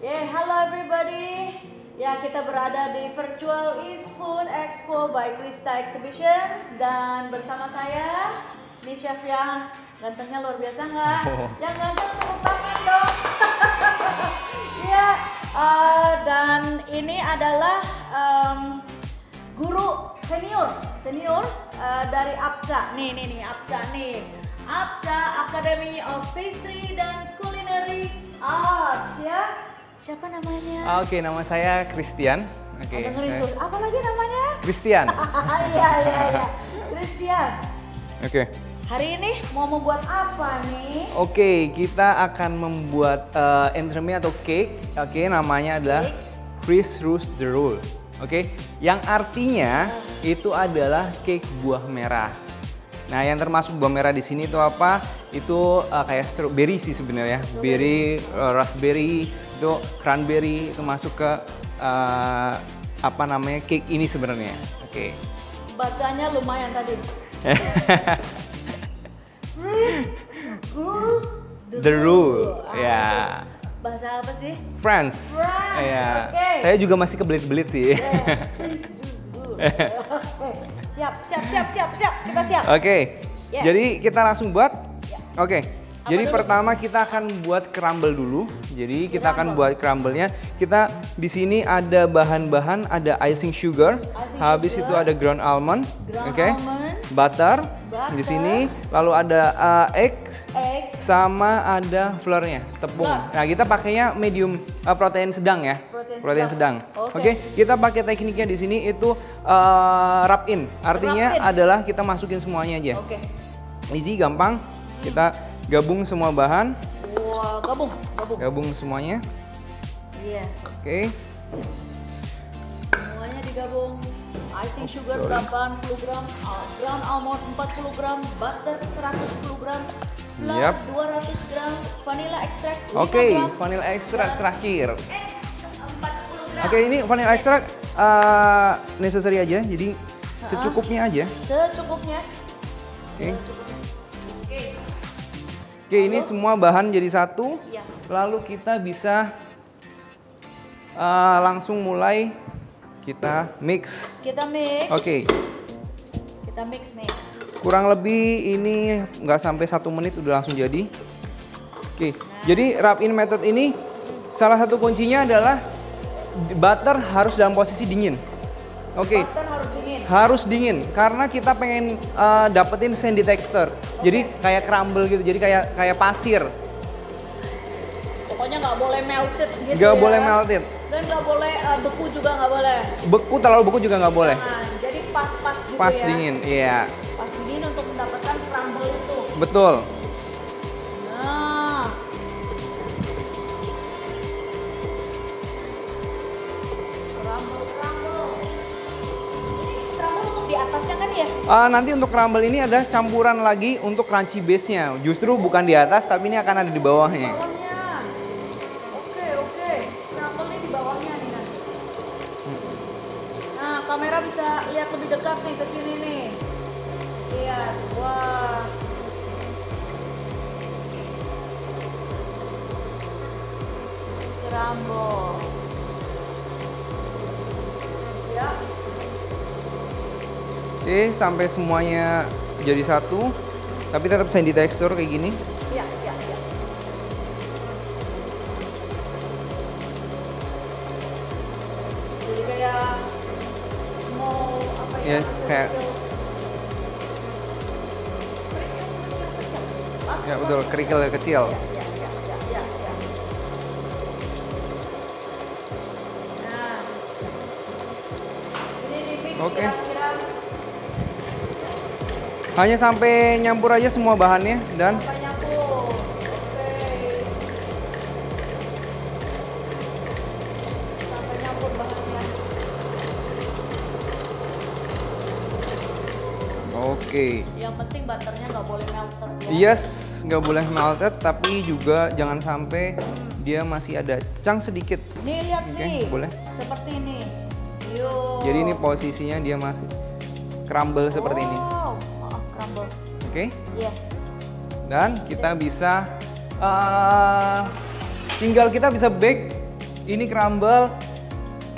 Yeah, hello everybody. Ya, kita berada di Virtual East Food Expo by Krista Exhibitions dan bersama saya, ini chef yang gantengnya luar biasa nggak? Yang ganteng tepuk tangan dong. Ya, dan ini adalah guru senior dari APCA. Nih APCA nih. APCA Academy of Pastry dan Culinary Arts ya. Siapa namanya? Oke, nama saya Christian. Oke. Dengerin tuh. Apa lagi namanya? Christian. Iya. Christian. Oke. Hari ini mau membuat apa nih? Oke, kita akan membuat entremet atau cake. Oke, namanya adalah Fries Roast the Roll. Oke, yang artinya itu adalah cake buah merah. Nah, yang termasuk buah merah di sini itu apa? Itu kayak strawberry sih sebenarnya. Berry, raspberry, itu cranberry itu masuk ke apa namanya cake ini sebenarnya. Oke. Bacanya lumayan tadi. Fries the Roll. Ya. Bahasa apa sih? France. Ya. Oke. Saya juga masih kebelit-belit sih. Siap. Kita siap. Oke. Yeah. Jadi kita langsung buat. Yeah. Oke. Jadi dulu? pertama kita akan buat crumble dulu. Jadi kita akan buat crumble-nya. Kita di sini ada bahan-bahan, ada icing sugar. Habis itu ada ground almond. Oke. Butter. Di sini lalu ada egg. Sama ada flournya, tepung. Nah, kita pakainya medium protein sedang ya. Protein sedang. Oke, kita pakai tekniknya di sini itu wrap in. Artinya adalah kita masukin semuanya aja. Oke. Easy, gampang. Kita gabung semua bahan. Wah, gabung. Gabung semuanya. Iya. Oke. Semuanya digabung. Icing sugar 80 gram, ground almond 40 gram, butter 110 gram, flour 200 gram, vanilla extract 5 Oke, gram. vanilla extract terakhir. X 40 gram. Oke, ini vanilla extract necessary aja, jadi secukupnya aja. Secukupnya. Oke. Oke, ini semua bahan jadi satu. Iya. Lalu kita bisa langsung mulai kita mix. Kita mix. Oke. Kita mix nih. Kurang lebih ini nggak sampai 1 menit udah langsung jadi. Oke. Jadi wrap in method ini salah satu kuncinya adalah butter harus dalam posisi dingin. Oke. Butter harus dingin. Harus dingin karena kita pengen dapetin sandy texture. Jadi kayak crumble gitu. Jadi kayak pasir. Pokoknya nggak boleh melted gitu. Nggak boleh melted. Dan nggak boleh beku juga nggak boleh. Terlalu beku juga nggak boleh. Nah, jadi pas-pas gitu Pas ya. dingin, iya. Pas dingin untuk mendapatkan crumble itu. Betul. Nah. Crumble. Ini crumble untuk di atasnya kan ya? Nanti untuk crumble ini ada campuran lagi untuk crunchy base-nya. Justru bukan di atas, tapi ini akan ada di bawahnya. Bawahnya. Oke. Crumble-nya di bawahnya nih nanti. Nah, kamera bisa lihat lebih dekat nih ke sini nih. Lihat, wah. Crumble. Ya. Oke, sampai semuanya jadi satu. Tapi tetap sandy texture kayak gini. Iya. Jadi kayak mau apa ya? Yes, kayak ya betul, kerikil kecil. Ya. Nah, ini di mix Oke. kira-kira Hanya sampai nyampur aja semua bahannya dan sampai nyampur. Oke. Sampai nyampur bahannya. oke. Yang penting butternya nggak boleh melted ya. Yes, nggak boleh melted, tapi juga jangan sampai dia masih ada chunk sedikit. Nih lihat Oke, nih. boleh. Seperti ini. Yuk. Jadi ini posisinya dia masih crumble seperti ini. Crumble. Oke. Iya. Dan kita bisa tinggal kita bisa bake Ini crumble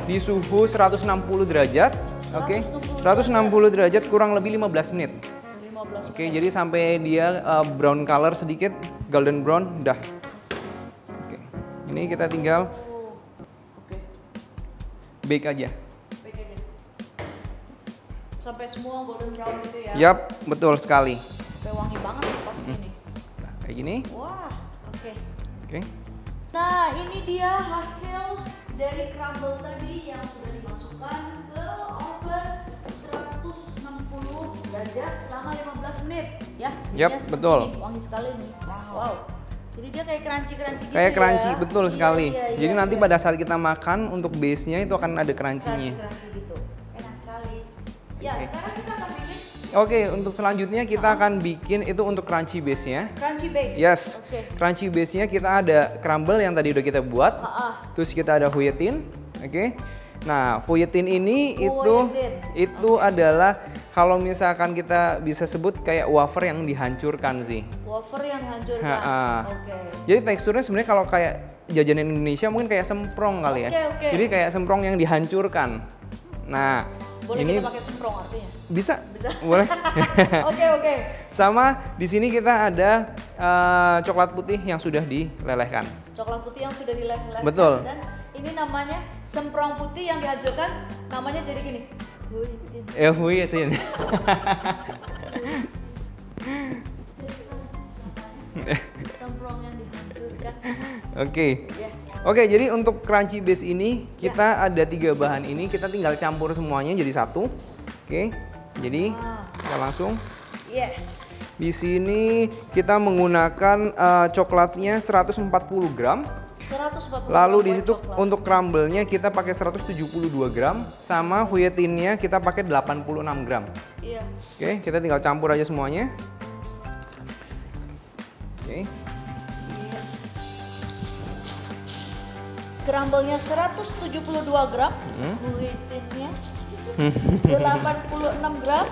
di suhu 160 derajat. Oke. 160 derajat kurang lebih 15 menit. 15 Oke, jadi sampai dia brown color sedikit, golden brown, udah. Oke. Ini kita tinggal Oke. bake aja. Bake aja. Sampai semua golden brown gitu ya. Yap, betul sekali. Sampai wangi banget nih pasti nih. Nah, kayak gini. Wah, oke. Oke. Nah, ini dia hasil dari crumble tadi yang sudah dimasukkan ke oven 160 derajat selama 15 menit ya. Yap, Jadinya seperti betul. ini. Wangi sekali nih. Wow. Jadi dia kayak crunchy-crunchy gitu Kayak ya. crunchy, betul sekali. Iya, Jadi iya, nanti iya. pada saat kita makan untuk base-nya itu akan ada crunchy-nya. Crunchy gitu. Enak sekali. Ya, sekarang kita akan bikin Oke, untuk selanjutnya kita akan bikin itu untuk crunchy base-nya. crunchy base. Yes, Oke. crunchy base-nya kita ada crumble yang tadi udah kita buat. Terus kita ada fouettin, oke. Nah, fouettin ini itu adalah kalau misalkan kita bisa sebut kayak wafer yang dihancurkan sih. Wafer yang hancurkan. Oke. Jadi teksturnya sebenarnya kalau kayak jajanan Indonesia mungkin kayak semprong kali ya. Oke. Jadi kayak semprong yang dihancurkan. Nah, Boleh ini kita pakai semprong artinya? bisa. Bisa. Boleh. Oke. Sama di sini kita ada coklat putih yang sudah dilelehkan. Coklat putih yang sudah dilelehkan. Betul. Dan ini namanya semprong putih yang dihancurkan. Namanya jadi gini. Fouettin. Semprong yang dihancurkan. Oke. Ya. Oke, jadi untuk crunchy base ini kita ada 3 bahan ini, kita tinggal campur semuanya jadi satu. Oke. Jadi kita langsung. Iya. Di sini kita menggunakan coklatnya 140 gram. 140 Lalu gram di situ coklat. untuk crumble-nya kita pakai 172 gram, sama fouettinnya kita pakai 86 gram. Iya. Oke, kita tinggal campur aja semuanya. Oke. Iya. Crumble-nya 172 gram, fouettinnya 86 gram,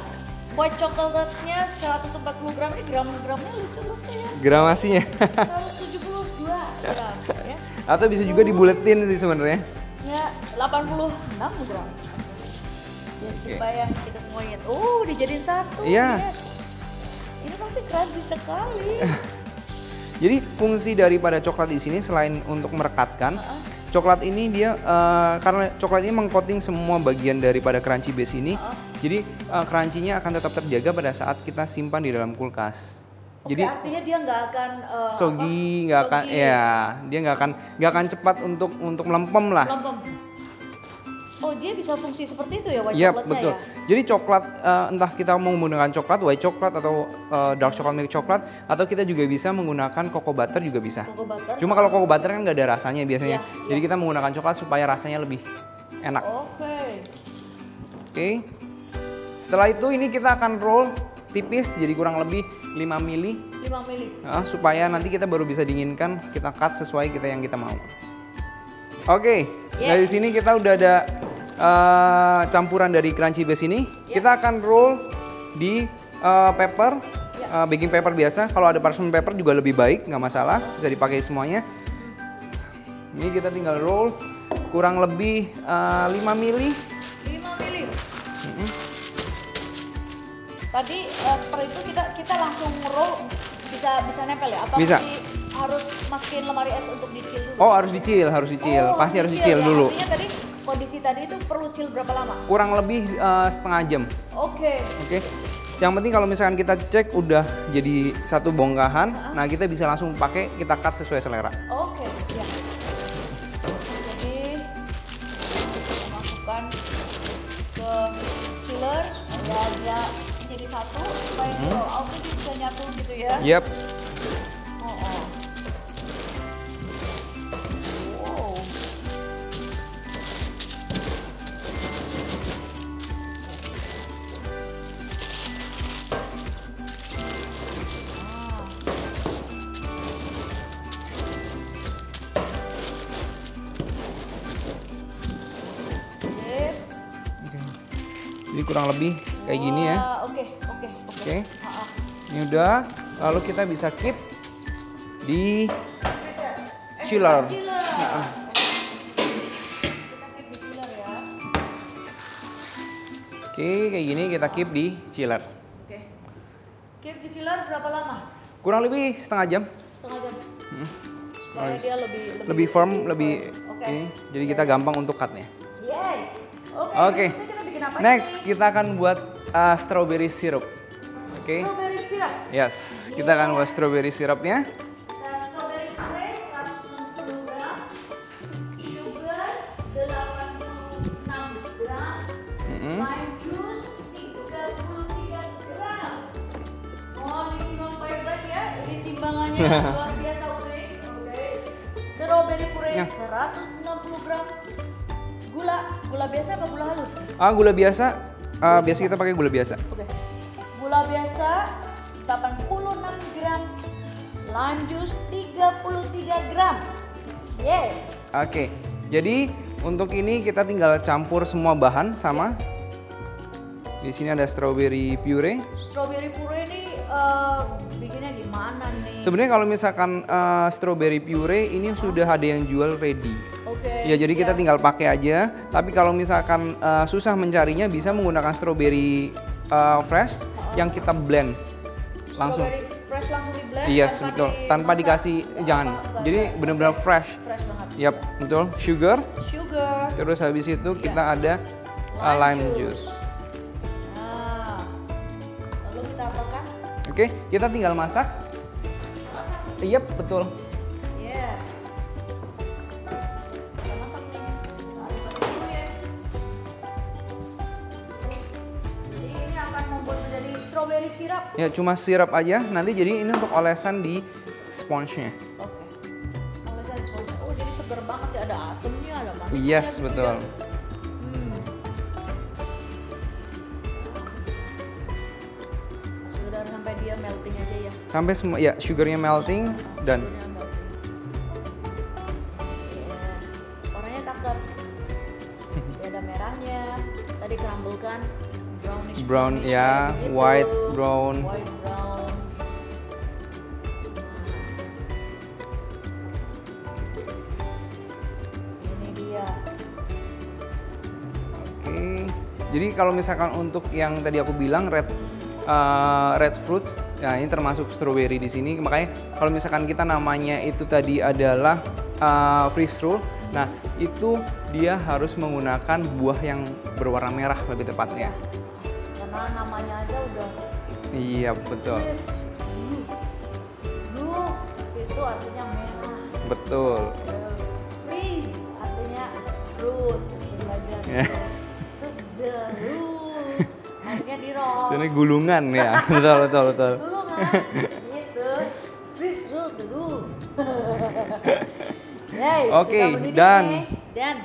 white coklatnya 140 gram. Ini gram-gramnya lucu banget ya. Gramasinya. 172 gram ya. Atau bisa juga dibuletin sih sebenarnya. Ya, 86 gram. Ya supaya kita semua ingat. Oh, dijadiin satu. Iya. Yes. Ini pasti crunchy sekali. Jadi fungsi daripada coklat di sini selain untuk merekatkan, coklat ini dia karena coklat ini mengcoating semua bagian daripada crunchy base ini. Jadi crunchy-nya akan tetap terjaga pada saat kita simpan di dalam kulkas. Oke, Jadi artinya dia nggak akan soggy, nggak akan, ya dia nggak akan cepat untuk melempem lah. melempem. Oh, dia bisa fungsi seperti itu ya white Yap, coklatnya betul. ya? Jadi coklat, entah kita mau menggunakan coklat, white coklat atau dark coklat, milk coklat, atau kita juga bisa menggunakan cocoa butter juga bisa. Cocoa butter. Cuma kalau cocoa butter kan nggak ada rasanya biasanya. Iya, Jadi kita menggunakan coklat supaya rasanya lebih enak. Oke. Oke. Setelah itu ini kita akan roll tipis, jadi kurang lebih 5 mili. 5 mili. Supaya nanti kita baru bisa dinginkan, kita cut sesuai yang kita mau. Oke, dari sini kita udah ada campuran dari crunchy base ini. Kita akan roll di paper, baking paper biasa. Kalau ada parchment paper juga lebih baik, nggak masalah, bisa dipakai semuanya. Ini kita tinggal roll kurang lebih 5 mili. 5 mili. Tadi seperti itu kita langsung roll bisa nempel ya? Apa Bisa. masih harus masukin lemari es untuk dicil dulu? Oh, harus dicil. Oh, Pasti harus dicil ya. dulu. Artinya tadi kondisi tadi itu perlu chill berapa lama? Kurang lebih setengah jam. Oke. Oke. Yang penting kalau misalkan kita cek udah jadi satu bongkahan, nah kita bisa langsung pakai, kita cut sesuai selera. Oke, ya. Jadi kita masukkan ke chiller supaya dia jadi satu, supaya di roll out itu bisa nyatu gitu ya. Yap. Oh. Wow. Sip. Jadi kurang lebih kayak gini ya. Oke. Oke. Ini udah, lalu kita bisa keep di chiller. Oke, kayak gini kita keep di chiller. Oke. Keep di chiller berapa lama? Kurang lebih setengah jam. Setengah jam. Supaya dia Lebih firm, lebih Oke. ini. Jadi kita gampang untuk cutnya. Yeay. Oke. Berikutnya kita bikin apa Next, ini? kita akan buat strawberry syrup. Oke. Strawberry syrup. Yes, kita akan buat strawberry syrupnya. Strawberry puree 160 gram. Sugar 86 gram. Lime juice 33 gram. Oh, ini semua baik-baik ya. Ini timbangannya luar biasa unik. Oke. Strawberry puree 160 gram. Gula biasa apa gula halus? Gula biasa. Biasa kita pakai gula biasa. Oke. Gula biasa 86 gram. Lime juice 33 gram. Yeay. Oke. Jadi untuk ini kita tinggal campur semua bahan sama. Di sini ada strawberry puree. Strawberry puree ini bikinnya gimana nih? Sebenarnya kalau misalkan strawberry puree ini sudah ada yang jual ready. Oke. Ya jadi kita tinggal pakai aja. Tapi kalau misalkan susah mencarinya bisa menggunakan strawberry fresh yang kita blend langsung. Strawberry fresh langsung di blend. Yes, betul. Tanpa dikasih jangan. Jadi benar-benar fresh. Fresh banget. Yap, betul. Sugar. Sugar. Terus habis itu kita ada lime juice. Nah, lalu kita apakan? Oke, kita tinggal masak. Yap, betul. Yeah. Kita masak nih. Tarik dulu ya. Jadi ini akan membuat menjadi strawberry syrup. Ya, cuma sirup aja. Nanti jadi ini untuk olesan di sponge-nya. Oke. Olesan sponge. Oh, jadi seger banget ya. Ada asemnya, ada manisnya. Yes, gitu betul. ya. Sudah sampai dia melting aja ya. Sampai semua ya sugarnya melting dan Sugarnya melting. Warnanya cakep. Ya, ada merahnya. Tadi crumble kan brownish. brown ya, kayak gitu. white brown. White brown. Nah. Ini dia. Oke. Jadi kalau misalkan untuk yang tadi aku bilang red fruits, ya ini termasuk strawberry di sini. Makanya kalau misalkan kita namanya itu tadi adalah freeze roll, nah itu dia harus menggunakan buah yang berwarna merah lebih tepatnya. Karena namanya aja udah Iya betul, blue itu artinya merah. betul. Freeze artinya fruit belajar. Ya. Terus the root artinya di roll. Ini gulungan ya, betul betul. Dulu kan gitu. Freeze root the root. Yay, Oke, sudah mendidih dan nih.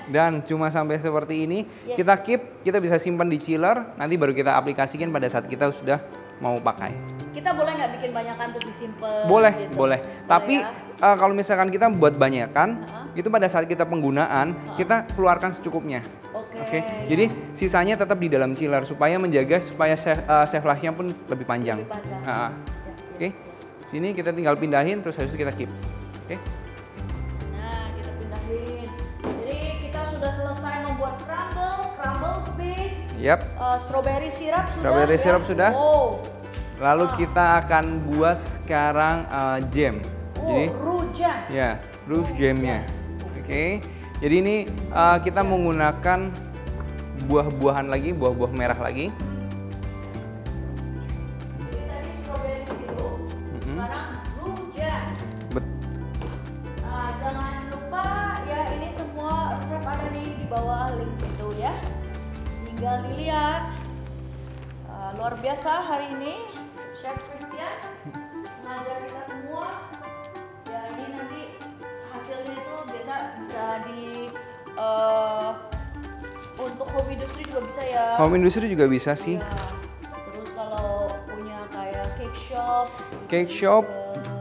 Dan cuma sampai seperti ini Yes. kita keep, kita bisa simpan di chiller, nanti baru kita aplikasikan pada saat kita sudah mau pakai. Kita boleh nggak bikin banyakan terus disimpan? Boleh, gitu? boleh. Tapi ya? kalau misalkan kita buat banyakan, itu pada saat kita penggunaan kita keluarkan secukupnya. Oke. Jadi sisanya tetap di dalam chiller supaya menjaga supaya shelf life-nya pun lebih panjang. Lebih panjang. Ah, ah. Ya, Oke, sini kita tinggal pindahin terus habis itu kita keep. Oke. Nah, kita pindahin. Jadi kita sudah selesai membuat crumble base, Yap. strawberry syrup sudah. Strawberry syrup sudah. Oh, Lalu kita akan buat sekarang jam. Jadi roux jam. ya, roof jamnya. Oke. Jadi ini kita menggunakan buah-buahan lagi, buah-buah merah lagi. Jadi tadi strawberry syrup, sekarang roux jam. Bet- Nah, jangan lupa ya, ini semua resep ada di bawah link situ ya. Tinggal dilihat. Luar biasa hari ini Chef Christian mengajar kita semua. Ya ini nanti hasilnya itu biasa bisa di untuk home industry juga bisa ya. Home industry juga bisa sih. Ya. Terus kalau punya kayak cake shop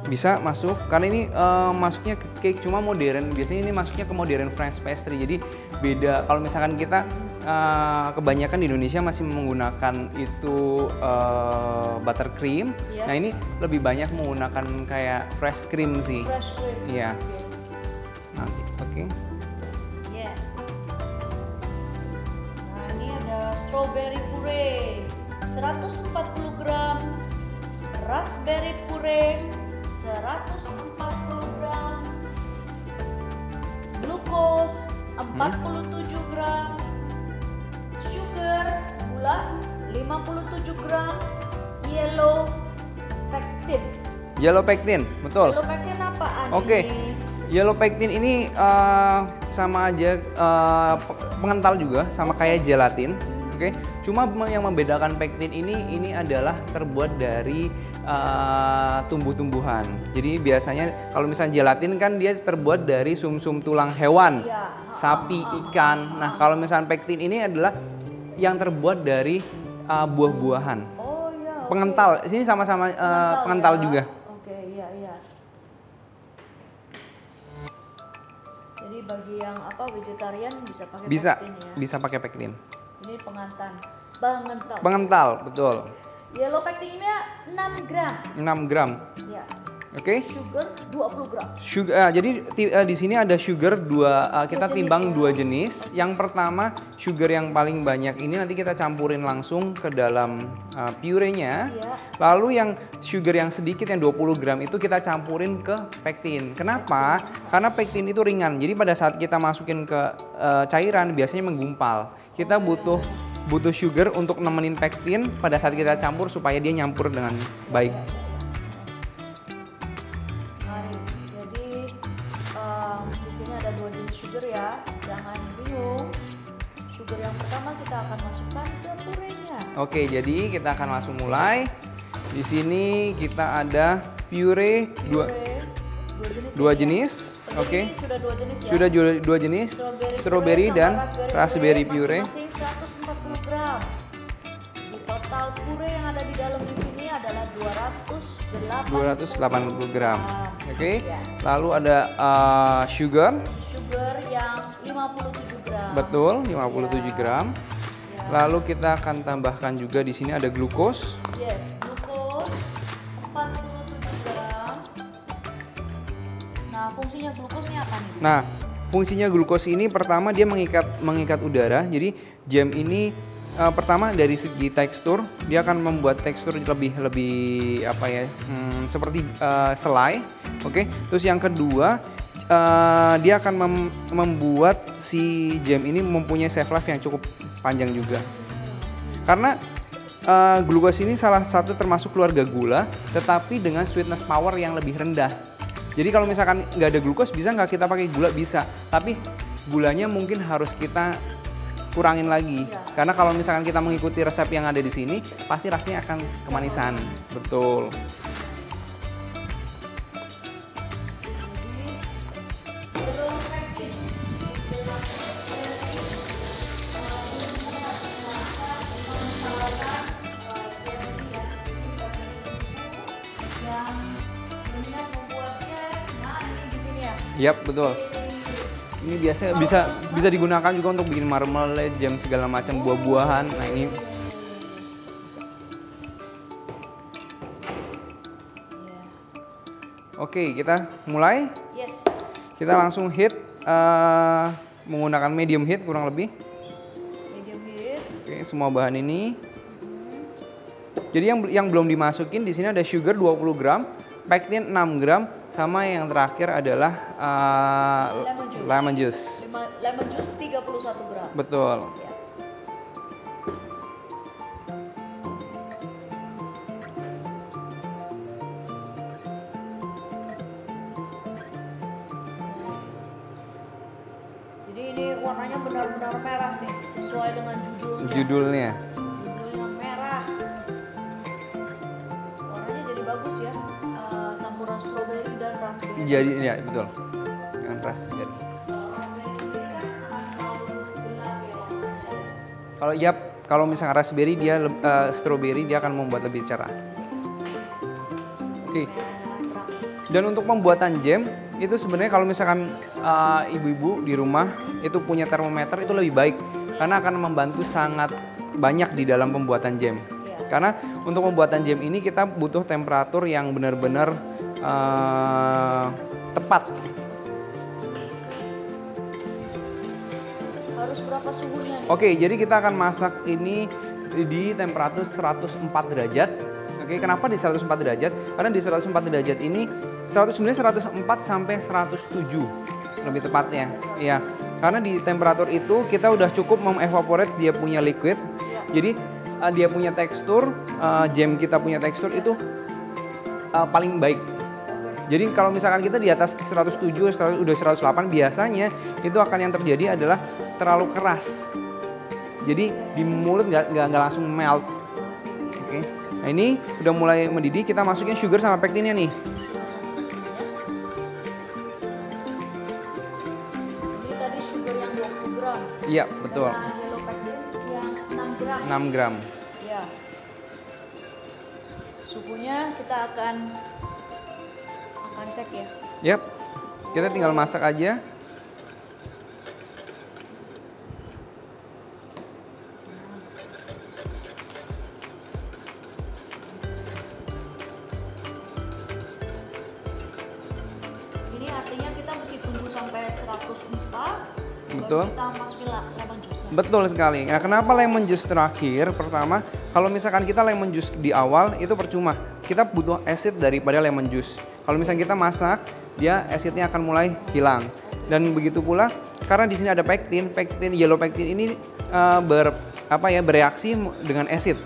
Bisa masuk karena ini masuknya ke cake cuma modern. Biasanya ini masuknya ke modern French pastry. Jadi beda kalau misalkan kita kebanyakan di Indonesia masih menggunakan itu buttercream. Iya. Nah, ini lebih banyak menggunakan kayak fresh cream sih. fresh cream. Iya. Nanti, oke. Yeah. Nah ini ada strawberry puree. gram, raspberry puree 140 gram, glukos 47 gram, sugar gula 57 gram, yellow pectin. Yellow pectin, betul. Yellow pectin apaan Oke. ini? Yellow pectin ini sama aja pengental juga, sama kayak gelatin. Oke. Cuma yang membedakan pektin ini adalah terbuat dari tumbuh-tumbuhan. Jadi biasanya kalau misalnya gelatin kan dia terbuat dari sumsum tulang hewan, Ya. sapi, ikan. Nah kalau misalnya pektin ini adalah yang terbuat dari buah-buahan. Oh iya. oke. Pengental, sini sama-sama pengental ya. juga. Oke, iya iya. Jadi bagi yang vegetarian bisa pakai Bisa, pektin ya. bisa pakai pektin. Ini pengental. Pengental, betul. Yellow pectinnya 6 gram. 6 gram. Ya. Oke. Sugar 20 gram. Jadi di sini ada sugar kita Dua jenis timbang ya. dua jenis. Yang pertama sugar yang paling banyak ini nanti kita campurin langsung ke dalam purenya. Iya. Lalu yang sugar yang sedikit yang 20 gram itu kita campurin ke pektin. Kenapa? Karena pektin itu ringan. Jadi pada saat kita masukin ke cairan biasanya menggumpal. Kita butuh sugar untuk nemenin pektin pada saat kita campur supaya dia nyampur dengan baik. Jadi di sini ada 2 jenis sugar ya, jangan bingung. Sugar yang pertama kita akan masukkan ke purenya. Oke, jadi kita akan langsung mulai. Di sini kita ada puree dua jenis. Jadi Oke. sudah 2 jenis ya. Sudah dua jenis, strawberry sama dan raspberry puree. Masing-masing 140 gram. Di total puree yang ada di dalam di sini adalah 280 gram. Oke. Ya. Lalu ada sugar, Sugar yang 57 gram. betul 57 gram. Ya. Lalu kita akan tambahkan juga di sini ada glukos. Yes, glukos 47 gram. Nah, fungsinya glukos ini apa nih? Nah, fungsinya glukos ini pertama dia mengikat udara. Jadi jam ini pertama dari segi tekstur dia akan membuat tekstur lebih seperti selai. Oke. Terus yang kedua dia akan membuat si jam ini mempunyai shelf life yang cukup panjang juga. Karena glukos ini salah satu termasuk keluarga gula, tetapi dengan sweetness power yang lebih rendah. Jadi kalau misalkan nggak ada glukos, bisa nggak kita pakai gula? Bisa, tapi gulanya mungkin harus kita kurangin lagi. Ya. Karena kalau misalkan kita mengikuti resep yang ada di sini, pasti rasanya akan kemanisan. Betul. Yap, betul. Ini biasanya bisa digunakan juga untuk bikin marmalade, jam segala macam buah-buahan. Nah, ini bisa. Oke, kita mulai. Yes. Kita langsung heat menggunakan medium heat kurang lebih. Medium heat. Oke, semua bahan ini. Jadi yang belum dimasukin di sini ada sugar 20 gram, pektin 6 gram, sama yang terakhir adalah lemon juice. Lemon juice 31 gram. Betul. Ya. Jadi ini warnanya benar-benar merah nih, sesuai dengan judulnya. Judulnya. Judulnya merah. Warnanya jadi bagus ya. Campuran strawberry dan raspberry. Jadi ya betul. Dengan raspberry. Kalau misalnya raspberry strawberry dia akan membuat lebih cerah. Oke. Dan untuk pembuatan jam itu sebenarnya kalau misalkan ibu-ibu di rumah itu punya termometer itu lebih baik karena akan membantu sangat banyak di dalam pembuatan jam. Karena untuk pembuatan jam ini kita butuh temperatur yang benar-benar tepat. Harus berapa suhunya nih? Oke, jadi kita akan masak ini di temperatur 104 derajat. Oke, kenapa di 104 derajat? Karena di 104 derajat ini sebenarnya 104 sampai 107 lebih tepatnya. Ya, karena di temperatur itu kita udah cukup mengevaporate dia punya liquid. Jadi dia punya tekstur, jam kita punya tekstur itu paling baik. Jadi kalau misalkan kita di atas 107, udah 108 biasanya itu akan yang terjadi adalah terlalu keras. Jadi di mulut nggak langsung melt. Oke. Nah ini udah mulai mendidih, kita masukin sugar sama pektinnya nih. Ini tadi sugar yang 20 gram. Iya, betul. Nah, yellow pektin yang 6 gram. 6 gram. Ya. Suhunya kita akan cek ya. Yap. Kita tinggal masak aja. Ini artinya kita mesti tunggu sampai 104. Betul. Baru kita masukin lemon juice. Betul sekali. Nah, kenapa lemon juice terakhir? Pertama, kalau misalkan kita lemon juice di awal itu percuma. Kita butuh acid daripada lemon juice. Kalau misalnya kita masak, dia acidnya akan mulai hilang. Dan begitu pula karena di sini ada pektin, yellow pektin ini bereaksi dengan acid.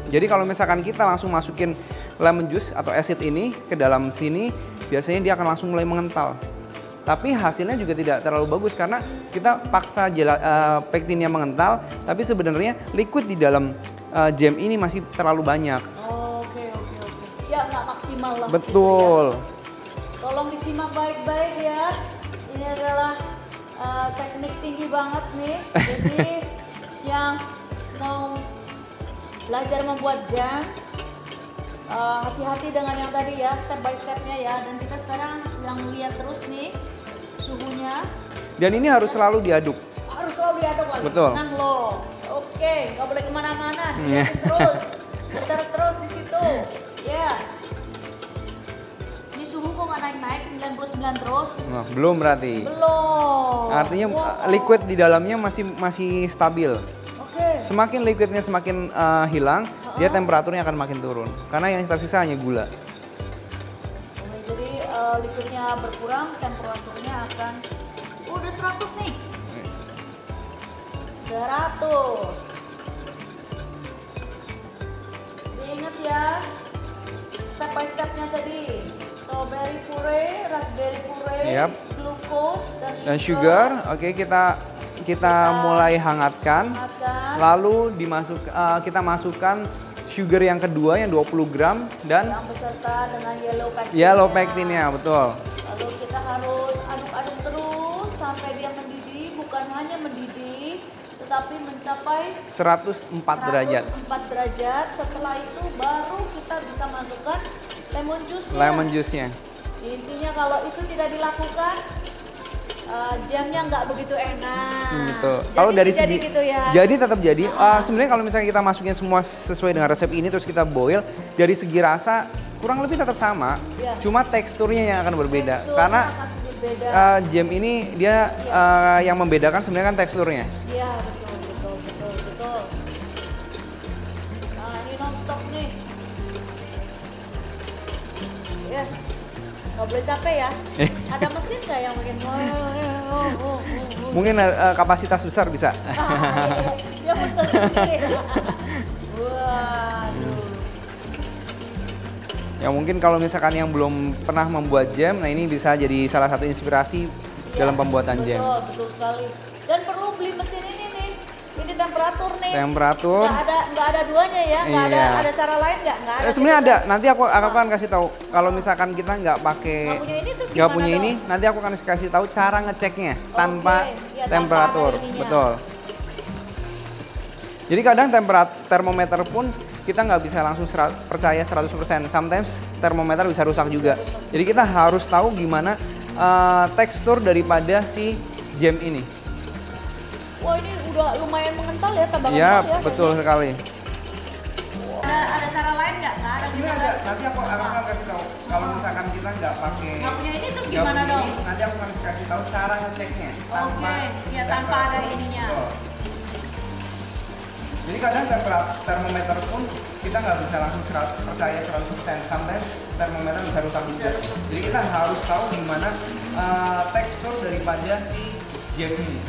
Jadi kalau misalkan kita langsung masukin lemon juice atau acid ini ke dalam sini, biasanya dia akan langsung mulai mengental. Tapi hasilnya juga tidak terlalu bagus karena kita paksa pektinnya mengental, tapi sebenarnya liquid di dalam jam ini masih terlalu banyak. Oke. Ya nggak maksimal lah. Betul. Gitu ya. Tolong disimak baik-baik ya. Ini adalah teknik tinggi banget nih. Jadi yang mau belajar membuat jam, hati-hati dengan yang tadi ya, step by stepnya ya. Dan kita sekarang sedang lihat terus nih suhunya. Dan ini harus selalu diaduk. Harus selalu diaduk lagi. Betul. Tenang loh. Oke, nggak boleh kemana-mana. Terus, putar terus di situ. Ya. Ini suhu kok nggak naik-naik, 99 terus. Nah, belum berarti. Belum. Artinya liquid di dalamnya masih stabil. Oke. Semakin liquidnya semakin hilang, dia temperaturnya akan makin turun. Karena yang tersisa hanya gula. Oke, jadi liquidnya berkurang, temperaturnya akan udah 100 nih. 100. Diingat ya, step by stepnya tadi. Strawberry puree, raspberry puree, Yap. glukos Dan sugar, oke kita mulai hangatkan. Lalu kita masukkan sugar yang kedua yang 20 gram dan yang beserta dengan yellow pektinnya, betul. Lalu kita harus aduk-aduk terus sampai dia mendidih, bukan hanya mendidih tetapi mencapai 104 derajat. 104 derajat. Setelah itu baru kita bisa masukkan lemon juice-nya. Lemon juice-nya. Intinya kalau itu tidak dilakukan, jamnya nggak begitu enak. Gitu. Kalau dari segi gitu ya. jadi tetap jadi. Sebenarnya kalau misalnya kita masukin semua sesuai dengan resep ini terus kita boil, dari segi rasa kurang lebih tetap sama. Ya. Cuma teksturnya yang akan berbeda. Teksturnya Karena akan berbeda. jam ini dia yang membedakan sebenarnya kan teksturnya. Iya, betul. Nah, ini non-stop nih. Yes. Nggak boleh capek ya. Ada mesin nggak yang bikin Mungkin kapasitas besar bisa. Dia muter sendiri. Waduh. Ya mungkin kalau misalkan yang belum pernah membuat jam, nah ini bisa jadi salah satu inspirasi dalam pembuatan jam. Betul sekali. Dan perlu beli mesin ini nih. Ini temperatur nih. Temperatur. Nggak ada duanya ya. Nggak ada cara lain nggak? Nggak ada. Sebenarnya ada. Nanti aku akan kasih tahu. Kalau misalkan kita nggak pakai, nggak punya ini, nanti aku akan kasih tahu cara ngeceknya tanpa temperatur. Betul. Jadi kadang termometer pun kita nggak bisa langsung percaya 100%. Sometimes termometer bisa rusak juga. Jadi kita harus tahu gimana tekstur daripada si jam ini. Wah, ini udah lumayan mengental ya, tambah Iya, kental ya. betul sekali. Ada cara lain nggak? Nggak ada. Nanti aku akan kasih tahu. Kalau misalkan kita nggak pakai, nggak punya ini terus gimana dong? Nanti aku akan kasih tahu cara ngeceknya. Tanpa ada ininya. Jadi kadang termometer pun kita nggak bisa langsung percaya 100%. Sometimes termometer bisa rusak juga. Jadi kita harus tahu gimana tekstur daripada si jam ini.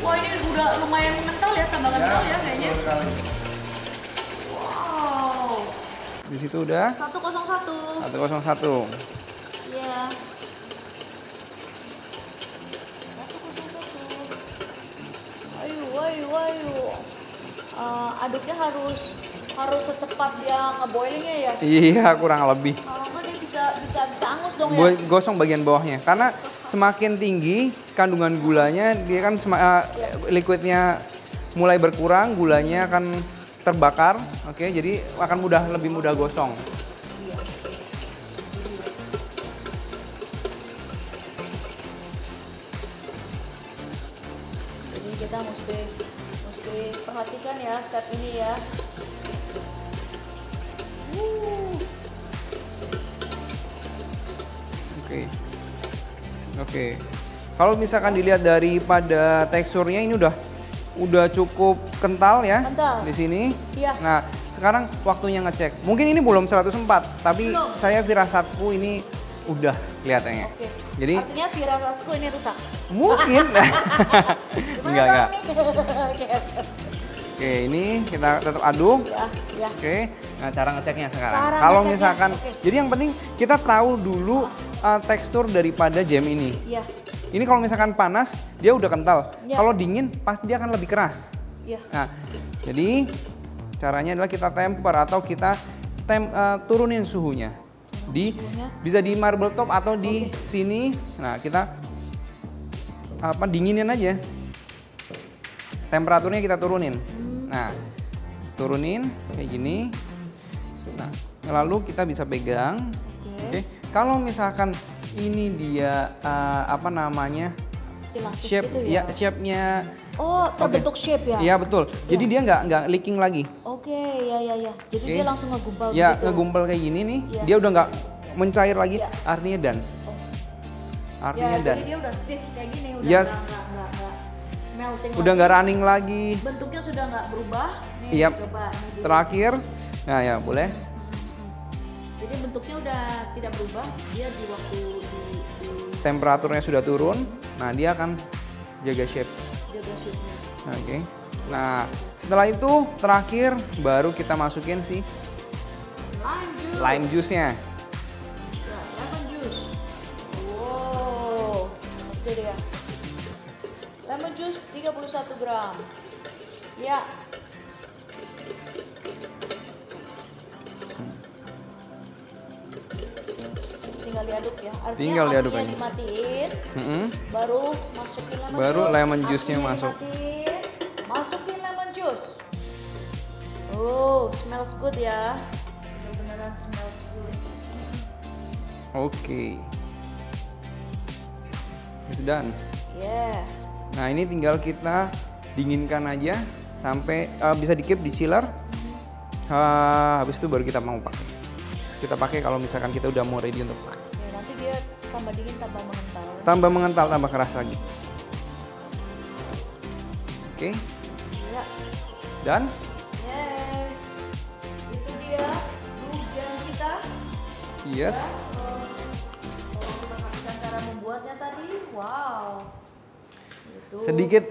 Wah, ini udah lumayan kental ya, tambah kental ya kayaknya. Wow. Di situ udah 101. 101. Iya. 101. Ayo. Aduknya harus secepat dia ngeboilingnya ya. Iya, kurang lebih. Kalau nggak dia bisa angus dong ya. Gosong bagian bawahnya, karena semakin tinggi kandungan gulanya, dia kan liquidnya mulai berkurang, gulanya akan terbakar, oke, jadi akan lebih mudah gosong. Iya. Jadi kita mesti perhatikan ya step ini ya. Oke. Kalau misalkan dilihat daripada teksturnya ini udah cukup kental ya. Kental. Di sini. Iya. Nah, sekarang waktunya ngecek. Mungkin ini belum 104, tapi Belum. saya firasatku ini udah kelihatannya. Oke. Jadi artinya firasatku ini rusak. mungkin. Enggak. Oke. Oke, ini kita tetap aduk. Ya. Oke. Nah, cara ngeceknya sekarang. Cara Kalau ngeceknya, misalkan, oke. jadi yang penting kita tahu dulu tekstur daripada jam ini. Iya. Ini kalau misalkan panas, dia udah kental. Ya. Kalau dingin, pasti dia akan lebih keras. Iya. Nah, jadi caranya adalah kita temper atau kita turunin suhunya. Bisa di marble top atau di sini. Nah, kita dinginin aja. Temperaturnya kita turunin. Nah, turunin kayak gini. Nah, lalu kita bisa pegang. Oke. Kalau misalkan ini dia Elastis shape gitu ya. shape-nya. Oh, terbentuk shape ya. Iya, betul. Jadi dia nggak leaking lagi. Oke, ya. Jadi dia langsung ngegumpal Ya, gitu. ngegumpal kayak gini nih. Iya. Dia udah nggak mencair lagi. Iya. Artinya done. Artinya Ya, done. jadi dia udah stiff kayak gini, udah Yes. nggak melting. Udah nggak running lagi. Bentuknya sudah nggak berubah. Nih, Yap. coba ini dulu. Terakhir. Nah, ya boleh. Jadi bentuknya udah tidak berubah, dia di waktu di Temperaturnya sudah turun. Nah, dia akan jaga shape. jaga shape-nya. Oke. Nah, setelah itu terakhir baru kita masukin si lime juice-nya. Ya, lemon juice. Wow, oke deh ya. Lemon juice 31 gram. Ya. Tinggal diaduk ya. Artinya Tinggal diaduk apinya aja. dimatiin. Mm-mm. Baru masukin lemon Baru juice. lemon juice-nya Apinya masuk. dimatiin, masukin lemon juice. Oh, smells good ya. Beneran smells good. Oke. It's done. Yeah. Nah, ini tinggal kita dinginkan aja sampai bisa di-keep di chiller. Habis itu baru kita mau pakai. Kita pakai kalau misalkan kita udah mau ready untuk pakai. Ya, nanti dia tambah dingin, tambah mengental. Tambah mengental, tambah keras lagi. Oke. Ya. Dan Yeah. Itu dia jam kita. yes. Kalau kita kasihkan cara membuatnya tadi, wow. Itu. Sedikit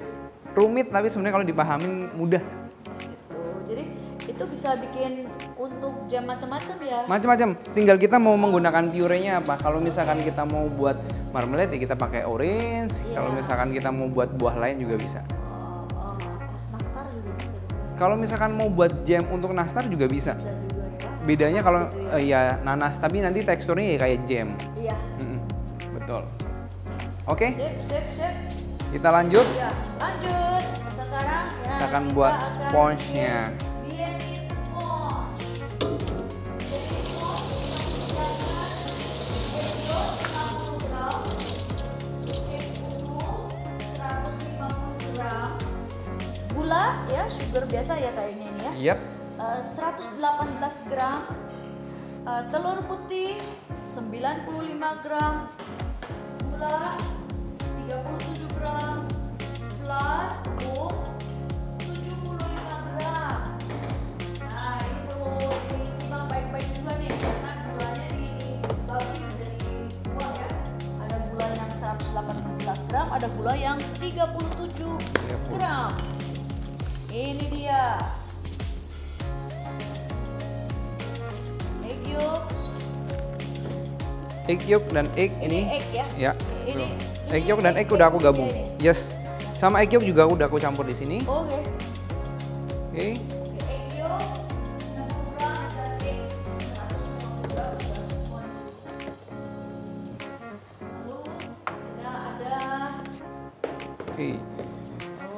rumit tapi sebenarnya kalau dipahamin mudah. Gitu. Jadi itu bisa bikin untuk jam macam-macam ya. Macam-macam. Tinggal kita mau menggunakan purenya apa. Kalau misalkan kita mau buat marmalade ya kita pakai orange. Iya. Kalau misalkan kita mau buat buah lain juga bisa. Nastar juga bisa. Kalau misalkan mau buat jam untuk nastar juga bisa. Bisa juga ya. Bedanya kalau ya nanas tapi nanti teksturnya ya kayak jam. Iya. Betul. Oke, Sip. kita lanjut. Ya, lanjut. Sekarang ya, Kita akan buat sponge-nya. bikin sponge. Jadi sponge kita gunakan 150 gram gula ya, sugar biasa ya kayaknya ini ya. Yap. 118 gram telur putih, 95 gram gula, 37 gram flour, 75 ada pula yang 37 gram. Ini dia. Egg yolks. Egg yolk dan egg ini. Egg ya? Ya. Ini Egg yolk dan egg udah aku gabung. Yes. Sama egg yolk juga udah aku campur di sini. Oke. Oke. Egg yolk 60 gram dan egg 150 gram. Lalu kita ada Oke.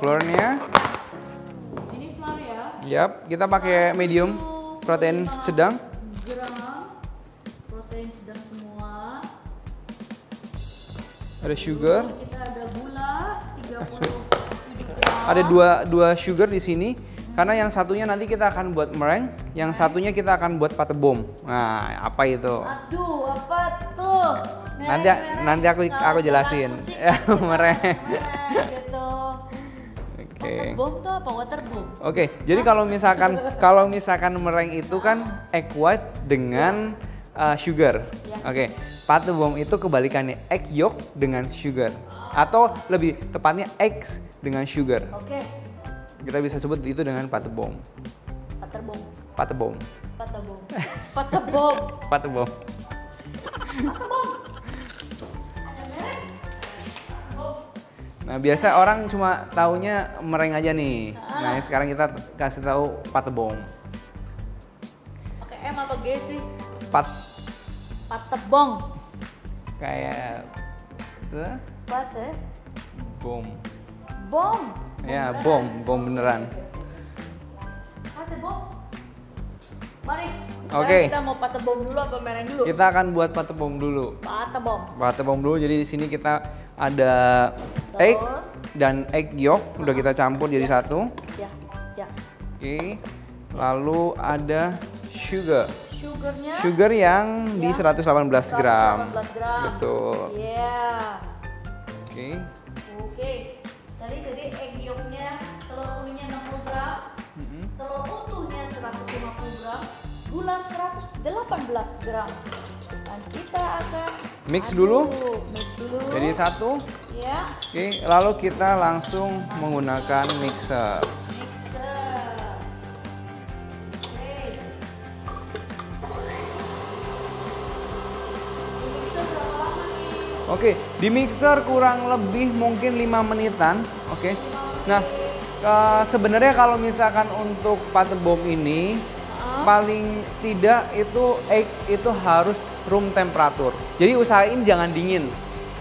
Flournya. ini flour ya. Yap, kita pakai medium, protein sedang. Gram protein sedang semua. Ada sugar. Kita ada gula 37 gram. Ada dua sugar di sini. Karena yang satunya nanti kita akan buat meringue, yang satunya kita akan buat patebom. Nah, apa itu? Aduh, apa tuh? Nanti aku jelasin. Meringue. Gitu. Oke. Waterbomb tuh apa? Waterbomb. Oke, jadi kalau misalkan meringue itu kan egg white dengan sugar. Ya. Oke, patebom itu kebalikannya, egg yolk dengan sugar. Atau lebih tepatnya eggs dengan sugar. Oke. Kita bisa sebut itu dengan patebom. Waterbomb. Patebom. Patebomb. Patebomb. Patebom. Patebomb. Ada merek? Patebomb. Nah, biasa orang cuma taunya meringue aja nih. Nah, sekarang kita kasih tahu patebom. Pakai M apa G sih? Patebong. Kayak Pate. bom. Bom. Ya, bom beneran. Patebom. Mari. Sekarang Oke. kita mau patebom dulu apa meringue dulu? Kita akan buat patebom dulu. Patebom. Patebom dulu. Jadi di sini kita ada egg dan egg yolk udah kita campur jadi satu. Ya, ya. Oke. Lalu ada sugar. Sugarnya? Sugar yang di 118 gram. 118 gram. Betul. Iya. Oke. Oke. Jadi egg yolknya, telur kuningnya 60 gram, telur utuhnya 150 gram, gula 118 gram. Dan kita akan Mix aduk. dulu. Mix dulu. Jadi satu. Ya. Oke. Lalu kita langsung menggunakan mixer. Mixer. Oke. Di mixer berapa lama nih? Oke, di mixer kurang lebih mungkin 5 menitan. Oke. Nah, sebenarnya kalau misalkan untuk patebom ini paling tidak itu egg itu harus room temperatur. Jadi usahain jangan dingin.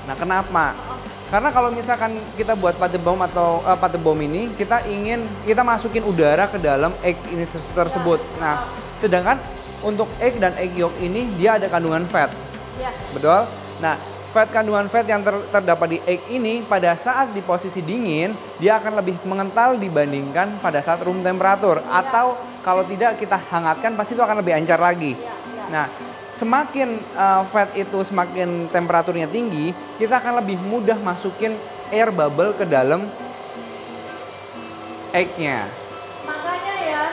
Nah, kenapa? Karena kalau misalkan kita buat patebom atau patebom ini kita masukin udara ke dalam egg ini tersebut. Nah, sedangkan untuk egg dan egg yolk ini dia ada kandungan fat. Ya. Betul? Nah, kandungan fat yang terdapat di egg ini pada saat di posisi dingin dia akan lebih mengental dibandingkan pada saat room temperatur, atau kalau tidak kita hangatkan pasti itu akan lebih encer lagi. Nah, semakin fat itu semakin temperaturnya tinggi, kita akan lebih mudah masukin air bubble ke dalam egg-nya. Makanya ya,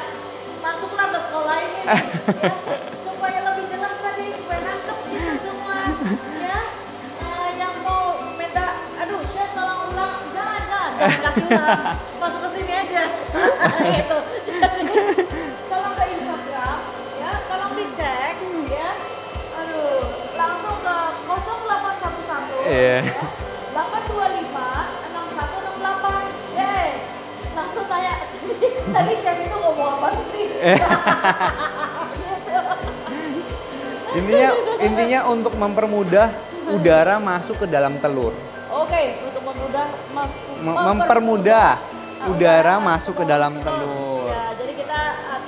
masuklah ke sekolah ini nih, ya, supaya lebih jelas tadi, supaya nangkep kita semua. Ya, yang mau minta, aduh chef tolong ulang, jangan kasih ulang, masuk ke sini aja. Gitu. Tolong ke Instagram, ya, tolong dicek, ya. Aduh, langsung ke 0811 Iya. ya, 825 6168. Yeay. Langsung tanya, tadi chef itu ngomong apa sih? Intinya untuk mempermudah udara masuk ke dalam telur. Oke, untuk Mempermudah udara masuk ke dalam telur. Ya, jadi kita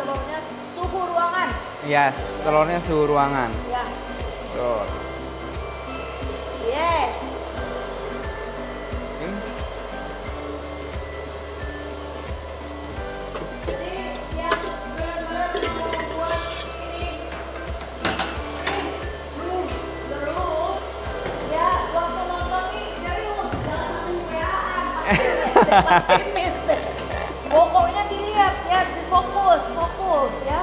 telurnya suhu ruangan. Yes, telurnya suhu ruangan. Ya. Tuh. Yes. Oke. Jadi yang benar-benar mau buat ini belum ya, waktu nonton nih serius, jangan sampai WA-an, pasti miss deh. Pokoknya dilihat ya, fokus ya.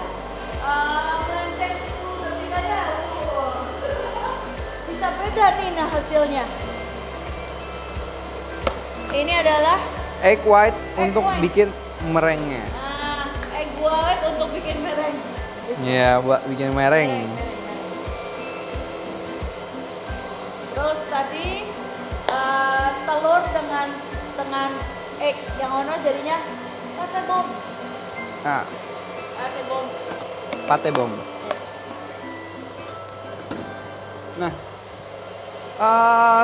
Melenceng sedikit aja. Bisa beda nih nah hasilnya. Ini adalah egg white Egg untuk white. bikin merengnya. egg white untuk bikin mereng. Iya, buat bikin mereng. Terus tadi telur dengan egg yang ono jadinya pate bom. Nah, Pate bom. pate bom. Nah,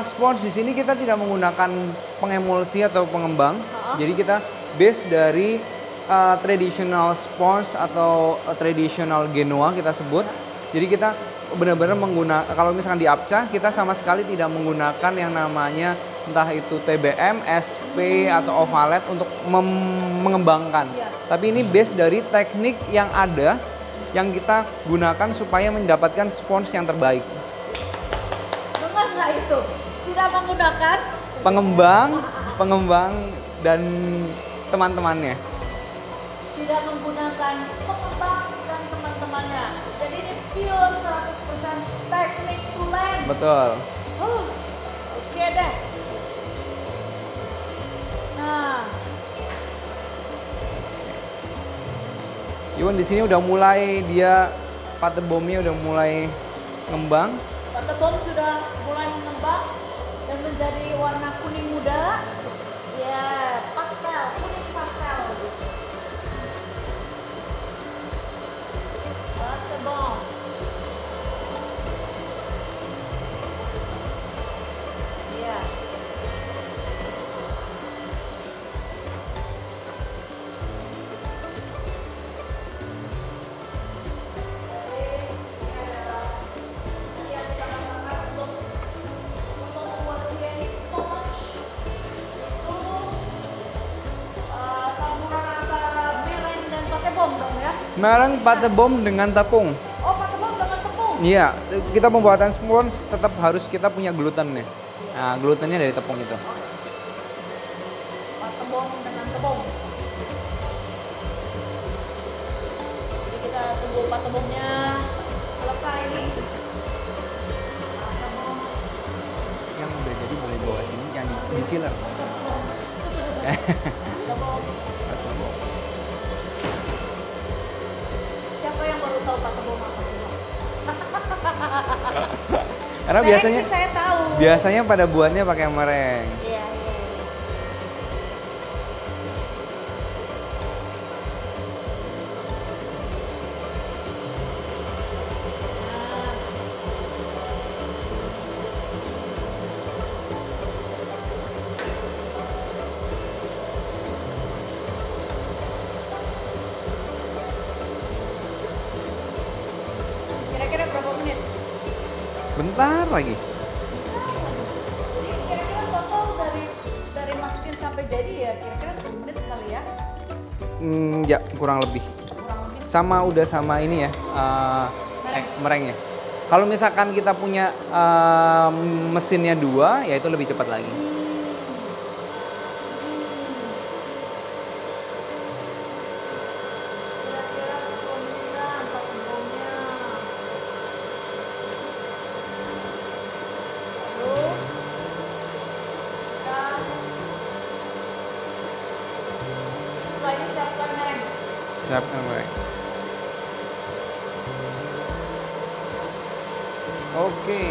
spons di sini kita tidak menggunakan pengemulsi atau pengembang. Jadi kita base dari traditional spons atau traditional Genoa kita sebut. Jadi kita benar-benar menggunakan, kalau misalkan di Apca kita sama sekali tidak menggunakan yang namanya entah itu TBM, SP atau ovalet untuk mengembangkan. Iya. Tapi ini base dari teknik yang ada yang kita gunakan supaya mendapatkan spons yang terbaik. Dengar nggak itu? Tidak menggunakan Pengembang dan teman-temannya. tidak menggunakan pengembang dan teman-temannya. Jadi ini pure 100% teknik tulen. Betul. Oke deh. Nah, Iwan di sini udah mulai dia pate bomnya udah mulai ngembang. pate bom sudah mulai mengembang dan menjadi warna kuning muda. Ya, pastel, kuning pastel. Pate bom. Ya. Mereng pate bom dengan tepung. Oh, pate bom dengan tepung. Iya, kita pembuatan spons tetap harus kita punya glutennya. Nah, glutennya dari tepung itu. Pate bom dengan tepung. Jadi kita tunggu pate bomnya selesai nih. Pate bom. Yang udah jadi boleh bawa sini, yang di chiller. Pate bom. Pate bom. Siapa yang baru tahu pate bom apa sih? Karena Mereng biasanya sih saya tahu. biasanya pada buatnya pakai mereng. Iya, iya. Kira-kira berapa menit? Bentar lagi. Jadi kira-kira total dari masukin sampai jadi ya kira-kira 10 menit kali ya. Ya, kurang lebih. Kurang lebih 10 Sama udah sama ini ya, merengnya. Kalau misalkan kita punya mesinnya 2, ya itu lebih cepat lagi. Kira-kira 10 menitan pate bomnya. Lalu kita setelah ini siapkan mereng. Siapkan mereng. Oke.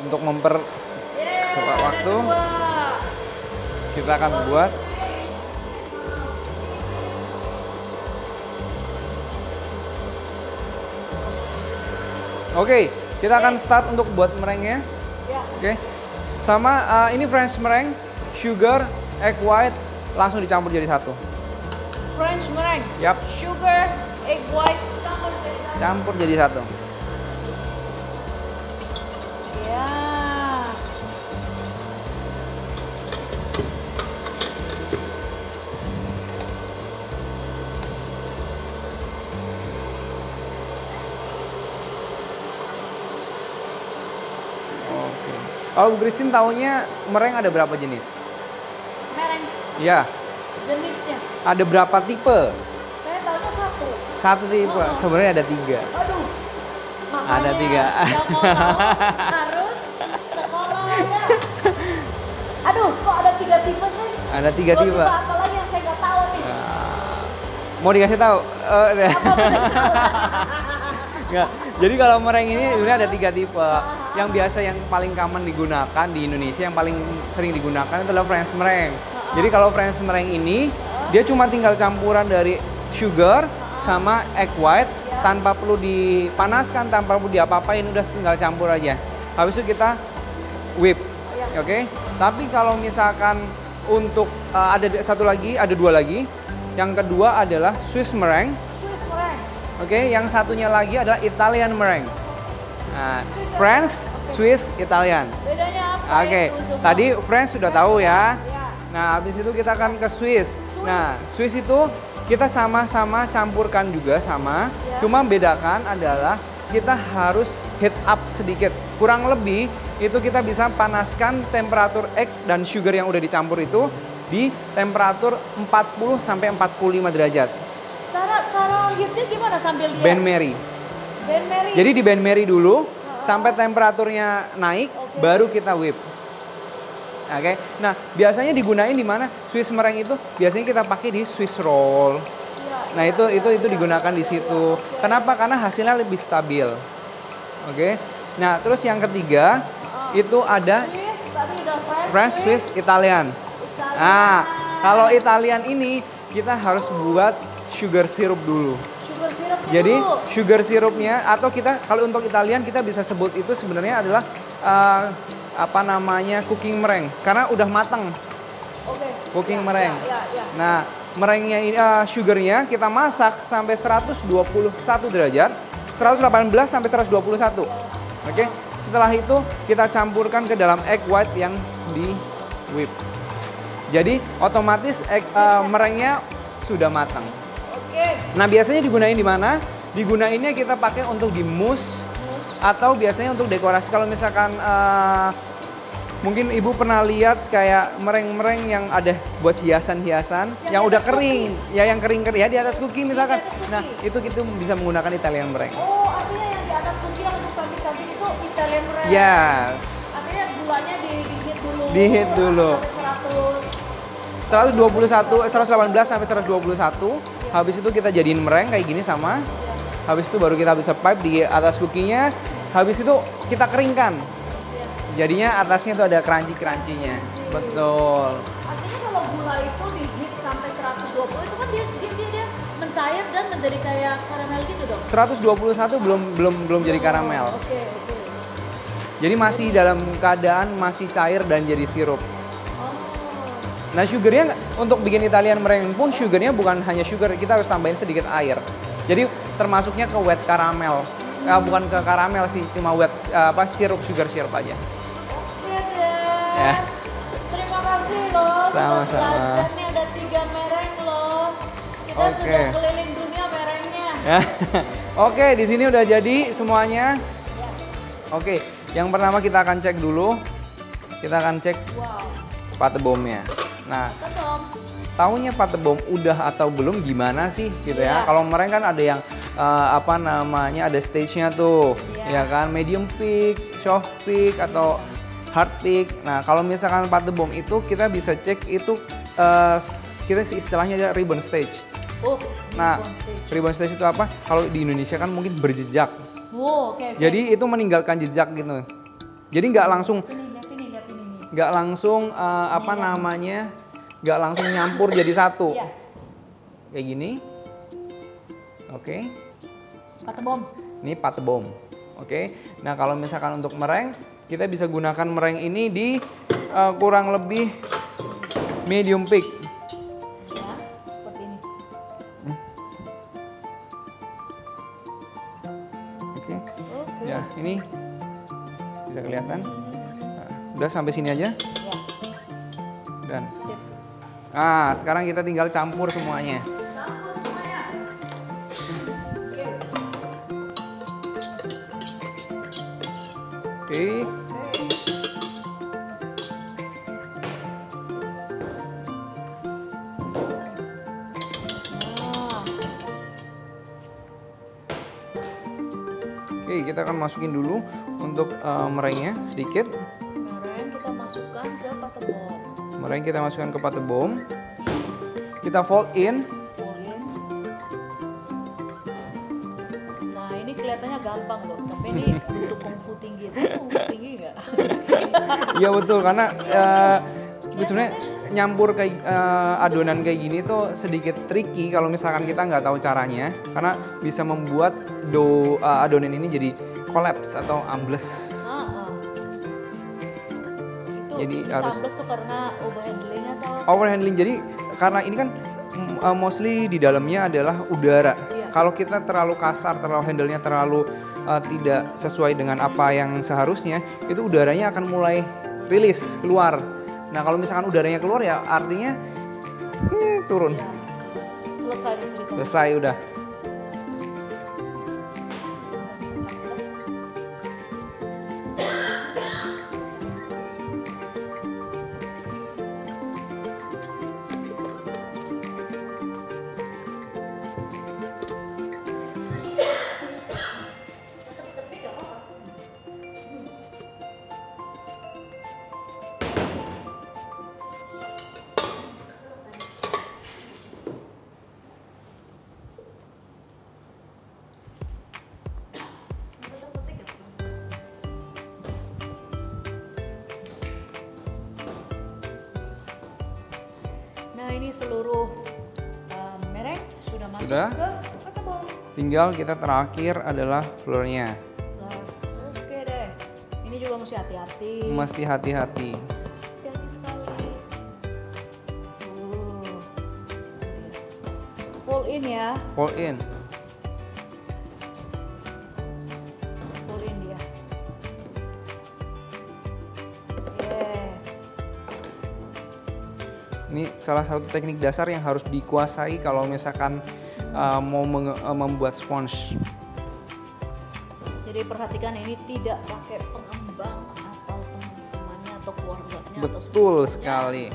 Untuk Yeay, waktu, ada 2. kita akan buat. Oke, kita akan start untuk buat merengnya. Ya. Oke. Sama ini French meringue, sugar, egg white langsung dicampur jadi satu. French meringue. Yap, Sugar, egg white, campur jadi satu. Ya. Oke. Kalau Bu Christine taunya meringue ada berapa jenis? Mereng Ya, jenisnya. ada berapa tipe? Saya tahunya satu. Satu tipe, sebenarnya ada 3. Aduh. Ada 3. Yang mau tahu harus sekolah ya. tipe nih. Ada 3 Dua tipe. apa lagi yang saya nggak tahu nih? Mau dikasih tahu? Apa saya tahu? Nggak. Jadi kalau meringue ini sebenarnya ada 3 tipe. Yang biasa yang paling common digunakan di Indonesia, yang paling sering digunakan adalah French meringue. Jadi kalau French meringue ini dia cuma tinggal campuran dari sugar sama egg white tanpa perlu dipanaskan, tanpa perlu diapa-apain, udah tinggal campur aja. Habis itu kita whip. Oke. Tapi kalau misalkan untuk ada satu lagi, ada 2 lagi. Yang kedua adalah Swiss meringue. Swiss meringue. Oke, yang satunya lagi adalah Italian meringue. Nah, French, Swiss, Italian. Bedanya apa? Oke, itu, Zuma? tadi French sudah tahu ya. Ya. Nah, habis itu kita akan ke Swiss. Nah, Swiss itu kita sama-sama campurkan juga sama. Ya. Cuma bedakan adalah kita harus heat up sedikit. Kurang lebih itu kita bisa panaskan temperatur egg dan sugar yang udah dicampur itu di temperatur 40 sampai 45 derajat. Cara heatnya gimana sambil dia? Ben Mary. Ben Mary. Jadi di Ben Mary dulu sampai temperaturnya naik, Oke. baru kita whip. Oke. Nah, biasanya digunain di mana? Swiss meringue itu biasanya kita pakai di Swiss roll. Ya, Nah, itu digunakan di situ. Kenapa? Karena hasilnya lebih stabil. Oke. Nah, terus yang ketiga itu ada Swiss, tadi udah French, Swiss, Italian. Italian. Nah, kalau Italian ini kita harus buat sugar syrup dulu. Sugar sirupnya Jadi dulu. sugar sirupnya atau kita kalau untuk Italian kita bisa sebut itu sebenarnya adalah apa namanya cooking meringue karena udah matang. Oke. Cooking Ya, meringue. ya. Nah, meringuenya ini sugarnya kita masak sampai 121 derajat, 118 sampai 121. Oke. Setelah itu kita campurkan ke dalam egg white yang di whip. Jadi otomatis meringuenya sudah matang. Oke. Nah, biasanya digunain di mana? Digunainnya kita pakai untuk di mousse atau biasanya untuk dekorasi. Kalau misalkan mungkin ibu pernah lihat kayak meringue-meringue yang ada buat hiasan-hiasan yang di udah atas kering, ya yang kering ya di atas cookie misalkan. atas cookie. Nah, itu kita bisa menggunakan Italian meringue. Oh, artinya yang di atas cookie yang untuk cantik-cantik itu Italian meringue. Yes. Artinya gulanya di-heat dulu. Di-heat dulu. Sampai 118 sampai 121. Habis itu kita jadiin meringue kayak gini sama. Habis itu baru kita bisa pipe di atas cookie-nya. Habis itu kita keringkan. Jadinya atasnya itu ada crunchy-crunchy-nya. Betul. Artinya kalau gula itu di-heat sampai 120 itu kan dia mencair dan menjadi kayak karamel gitu dong. 121 belum jadi karamel. Oke. Jadi masih dalam keadaan masih cair dan jadi sirup. Oh. Nah, sugarnya untuk bikin Italian meringue pun sugarnya bukan hanya sugar, kita harus tambahin sedikit air. Jadi termasuknya ke wet caramel. Bukan ke karamel sih, cuma wet sirup sugar syrup aja. Oke deh. Ya. Terima kasih loh. Sama-sama. Sudah belajar nih ada 3 mereng loh. Kita Oke. sudah keliling dunia merengnya. Ya. Oke, di sini udah jadi semuanya. Oke, yang pertama kita akan cek dulu. Kita akan cek Wow. patebomnya. Nah, Betul. taunya patebom udah atau belum gimana sih gitu ya. Iya. Kalau meringue kan ada yang apa namanya ada stage-nya tuh. Iya. Ya kan, medium peak, soft peak atau hard peak. Nah, kalau misalkan patebom itu kita bisa cek itu kita istilahnya ada ribbon stage. Oh, Nah, ribbon stage. ribbon stage itu apa? Kalau di Indonesia kan mungkin berjejak. Wow, oke. Jadi itu meninggalkan jejak gitu. Jadi nggak langsung Lihat ini nih. nggak langsung apa namanya nggak langsung nyampur jadi satu. Iya. Kayak gini. Oke. Patebom. Ini patebom. Oke. Nah, kalau misalkan untuk meringue, kita bisa gunakan meringue ini di kurang lebih medium peak. Ya, seperti ini. Oke. Oke. Ya, ini bisa kelihatan. Nah, udah sampai sini aja. Ya. Dan Sip. sekarang kita tinggal campur semuanya. Campur semuanya. Oke. Oke. Oke, kita akan masukin dulu untuk meringuenya sedikit. Meringue kita masukkan ke patebom. meringue kita masukkan ke pot bom. Kita fold in. Fold in. Nah ini kelihatannya gampang loh, tapi ini untuk kungfu tinggi. Kungfu tinggi nggak? Iya betul, karena sebenarnya nyampur kayak adonan kayak gini tuh sedikit tricky kalau misalkan kita nggak tahu caranya, karena bisa membuat adonan ini jadi collapse atau ambles. Itu Jadi bisa harus ambles tuh karena overhandling atau? Overhandling, jadi karena ini kan mostly di dalamnya adalah udara. Iya. Kalau kita terlalu kasar, handle-nya terlalu tidak sesuai dengan apa yang seharusnya, itu udaranya akan mulai rilis keluar. Nah kalau misalkan udaranya keluar ya artinya turun. Ya. Selesai nih cerita. Selesai udah. Nah ini seluruh mereng sudah masuk Sudah. ke potable. Tinggal kita terakhir adalah flournya. Nah, oke deh. Ini juga mesti hati-hati. Mesti hati-hati. Hati-hati sekali. Pull in ya. Fold in. Pull in dia. Yeah. Ini salah satu teknik dasar yang harus dikuasai kalau misalkan mau membuat sponge. Jadi perhatikan ini tidak pakai pengembang atau teman-temannya atau keluarganya atau Betul semuanya. sekali.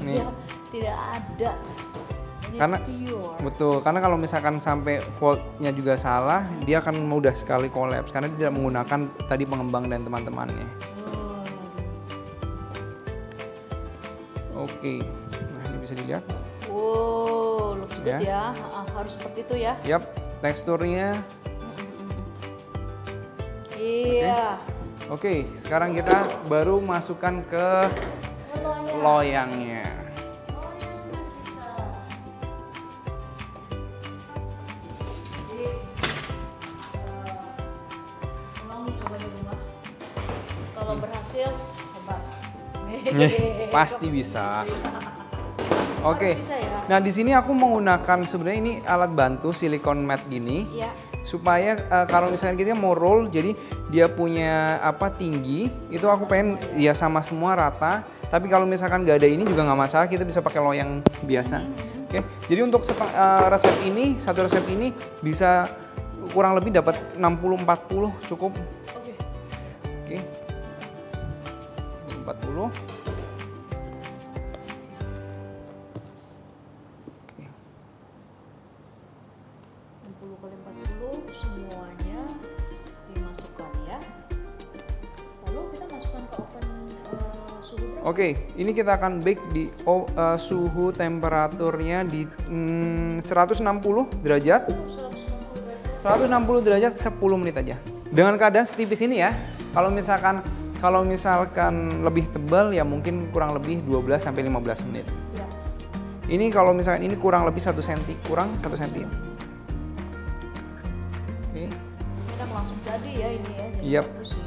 Nih. Ya, tidak ada. Ini Karena pure. betul, karena kalau misalkan sampai foldnya juga salah, dia akan mudah sekali collapse karena dia tidak menggunakan tadi pengembang dan teman-temannya. Oke, nah ini bisa dilihat. Wow, looks good Ya. ya. Harus seperti itu ya. Yap, teksturnya. Iya. Oke, sekarang kita baru masukkan ke loyangnya. Tolong coba di rumah. Kalau berhasil, hebat. Pasti bisa. Oke. Bisa ya. Nah, di sini aku menggunakan sebenarnya ini alat bantu silikon mat gini. Iya. Supaya kalau misalkan kita mau roll, jadi dia punya tinggi, itu aku pengen ya sama semua rata. Tapi kalau misalkan nggak ada ini juga nggak masalah, kita bisa pakai loyang biasa. Oke. Jadi untuk resep ini, satu resep ini bisa kurang lebih dapat 60-40 cukup. Oke. Oke. 40. Oke. 60 kali 40 semuanya dimasukkan ya. Lalu kita masukkan ke oven suhu berapa? Oke, ini kita akan bake di suhu temperaturnya di 160 derajat. 160 derajat 10 menit aja. Dengan keadaan setipis ini ya. Kalau misalkan lebih tebal ya mungkin kurang lebih 12 sampai 15 menit. Ya. Ini kalau misalkan ini kurang lebih 1 cm, kurang 1 cm. Oke. Kita langsung jadi ya ini ya. Jadi Yap. bagus sih.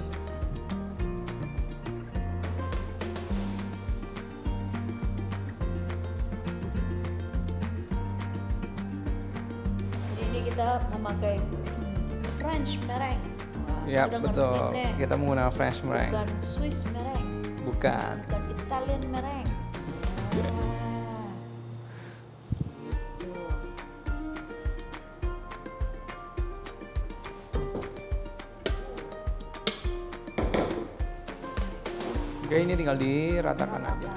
Jadi ini kita memakai French meringue. Wah, Ya sudah betul. ngerti nih. Kita menggunakan French meringue. Bukan Swiss meringue, Bukan. bukan Italian meringue. Tuh. Oke, ini tinggal diratakan aja.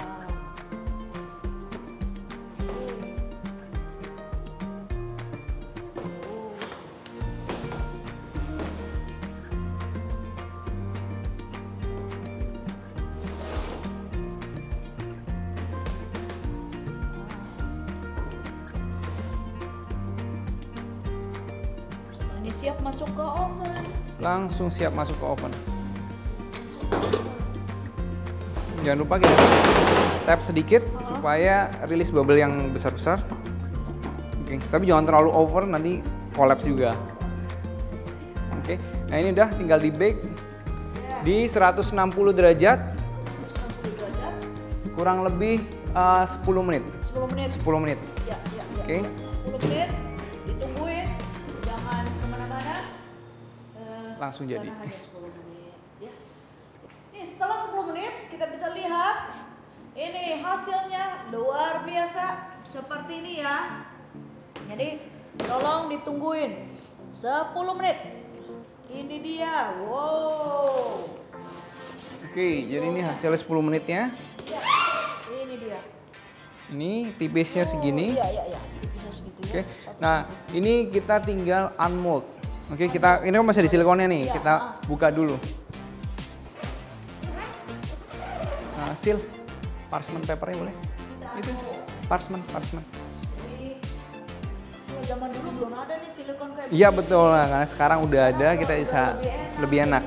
Ini siap masuk ke oven. Langsung siap masuk ke oven. Jangan lupa kita tap sedikit supaya rilis bubble yang besar-besar. Oke, tapi jangan terlalu over, nanti collapse juga. Oke, nah ini udah tinggal di bake di 160 derajat. 160 derajat. Kurang lebih 10 menit. 10 menit. 10 menit. Ya. Oke. 10 menit. Ditungguin. Jangan kemana-mana. Langsung jadi. Karena hanya 10 menit. Ya. Nih setelah 10 menit kita bisa lihat ini hasilnya luar biasa seperti ini ya. Jadi tolong ditungguin 10 menit. Ini dia. Wow. Oke, jadi ini hasilnya 10 menitnya. Ya, ini dia. Ini tipisnya segini. Iya. Bisa segitu ya. Oke. Nah, ini kita tinggal unmold. Oke, ini kan masih di silikonnya nih. Kita buka dulu. Nah, seal parchment papernya boleh? Itu parchment. Jadi, zaman dulu belum ada nih silikon kayak Iya betul, nah, karena sekarang udah ada, kita bisa lebih enak.